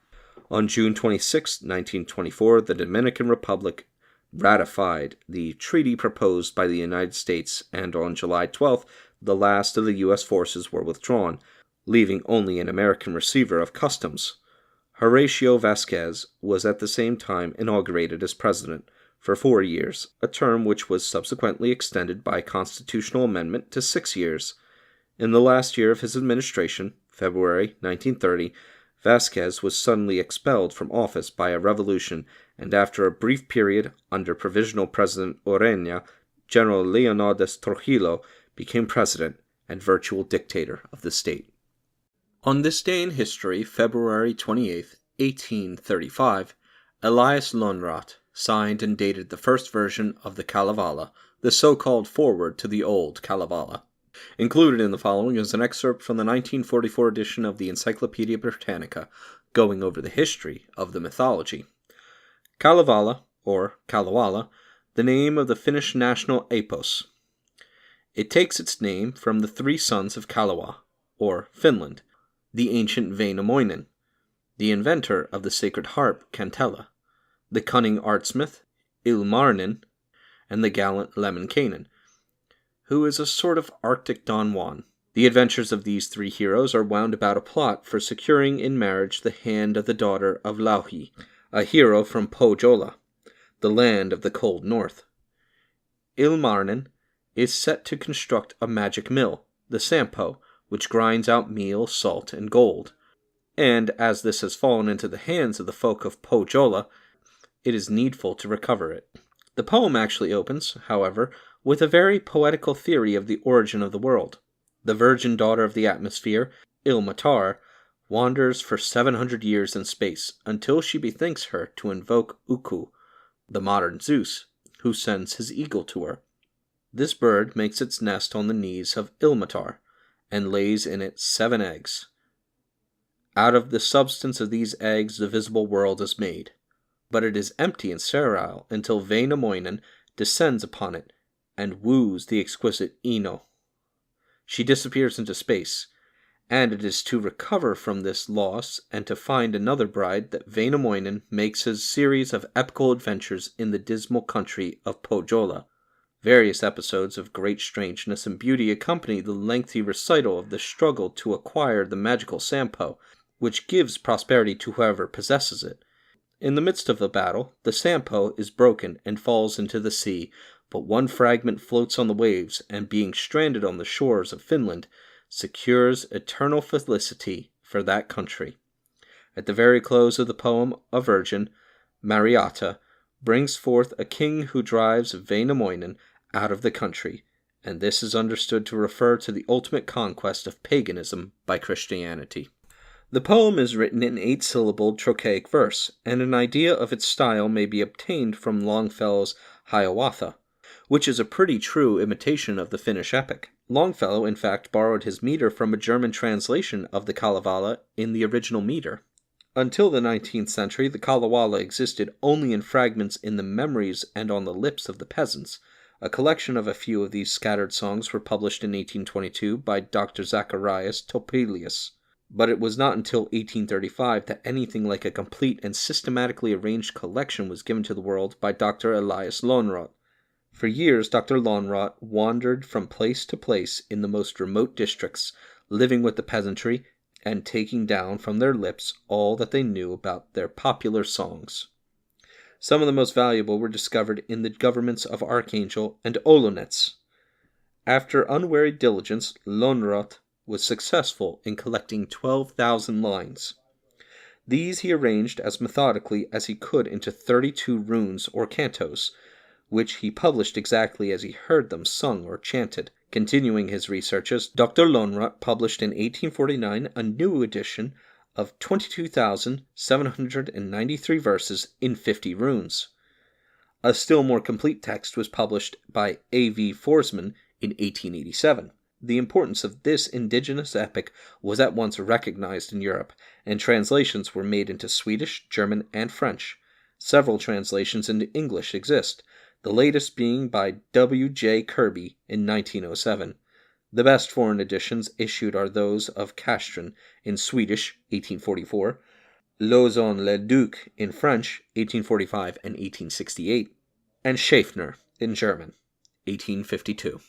On June 26, 1924, the Dominican Republic ratified the treaty proposed by the United States, and on July 12th, the last of the U.S. forces were withdrawn, leaving only an American receiver of customs. Horatio Vasquez was at the same time inaugurated as president for 4 years, a term which was subsequently extended by constitutional amendment to 6 years. In the last year of his administration, February 1930, Vasquez was suddenly expelled from office by a revolution, and after a brief period under Provisional President Ureña, General Leonidas Trujillo became president and virtual dictator of the state. On this day in history, February 28, 1835, Elias Lönnrot signed and dated the first version of the Kalevala, the so-called foreword to the old Kalevala. Included in the following is an excerpt from the 1944 edition of the Encyclopaedia Britannica, going over the history of the mythology. Kalevala, or Kalevala, the name of the Finnish national epos. It takes its name from the 3 sons of Kalewa, or Finland, the ancient Väinämöinen, the inventor of the sacred harp Kantele, the cunning artsmith Ilmarinen, and the gallant Lemminkainen, who is a sort of Arctic Don Juan. The adventures of these 3 heroes are wound about a plot for securing in marriage the hand of the daughter of Louhi, a hero from Pohjola, the land of the cold north. Ilmarinen is set to construct a magic mill, the Sampo, which grinds out meal, salt, and gold. And as this has fallen into the hands of the folk of Pohjola, it is needful to recover it. The poem actually opens, however, with a very poetical theory of the origin of the world. The virgin daughter of the atmosphere, Ilmatar, wanders for 700 years in space, until she bethinks her to invoke Ukko, the modern Zeus, who sends his eagle to her. This bird makes its nest on the knees of Ilmatar, and lays in it 7 eggs. Out of the substance of these eggs the visible world is made, but it is empty and sterile until Väinämöinen descends upon it, and woos the exquisite Ino. She disappears into space, and it is to recover from this loss and to find another bride that Väinämöinen makes his series of epical adventures in the dismal country of Pohjola. Various episodes of great strangeness and beauty accompany the lengthy recital of the struggle to acquire the magical Sampo, which gives prosperity to whoever possesses it. In the midst of the battle, the Sampo is broken and falls into the sea, but one fragment floats on the waves, and being stranded on the shores of Finland, secures eternal felicity for that country. At the very close of the poem, a virgin, Mariatta, brings forth a king who drives Väinämöinen out of the country, and this is understood to refer to the ultimate conquest of paganism by Christianity. The poem is written in 8-syllabled trochaic verse, and an idea of its style may be obtained from Longfellow's Hiawatha, which is a pretty true imitation of the Finnish epic. Longfellow, in fact, borrowed his meter from a German translation of the Kalevala in the original meter. Until the 19th century, the Kalevala existed only in fragments in the memories and on the lips of the peasants. A collection of a few of these scattered songs were published in 1822 by Dr. Zacharias Topelius. But it was not until 1835 that anything like a complete and systematically arranged collection was given to the world by Dr. Elias Lönnrot. For years, Dr. Lönnrot wandered from place to place in the most remote districts, living with the peasantry and taking down from their lips all that they knew about their popular songs. Some of the most valuable were discovered in the governments of Archangel and Olonets. After unwearied diligence, Lönnrot was successful in collecting 12,000 lines. These he arranged as methodically as he could into 32 runes or cantos, which he published exactly as he heard them sung or chanted. Continuing his researches, Dr. Lönnrot published in 1849 a new edition of 22,793 verses in 50 runes. A still more complete text was published by A.V. Forsman in 1887. The importance of this indigenous epic was at once recognized in Europe, and translations were made into Swedish, German, and French. Several translations into English exist, the latest being by W. J. Kirby in 1907. The best foreign editions issued are those of Castren in Swedish, 1844, Lauzon-le-Duc in French, 1845 and 1868, and Schaffner in German, 1852.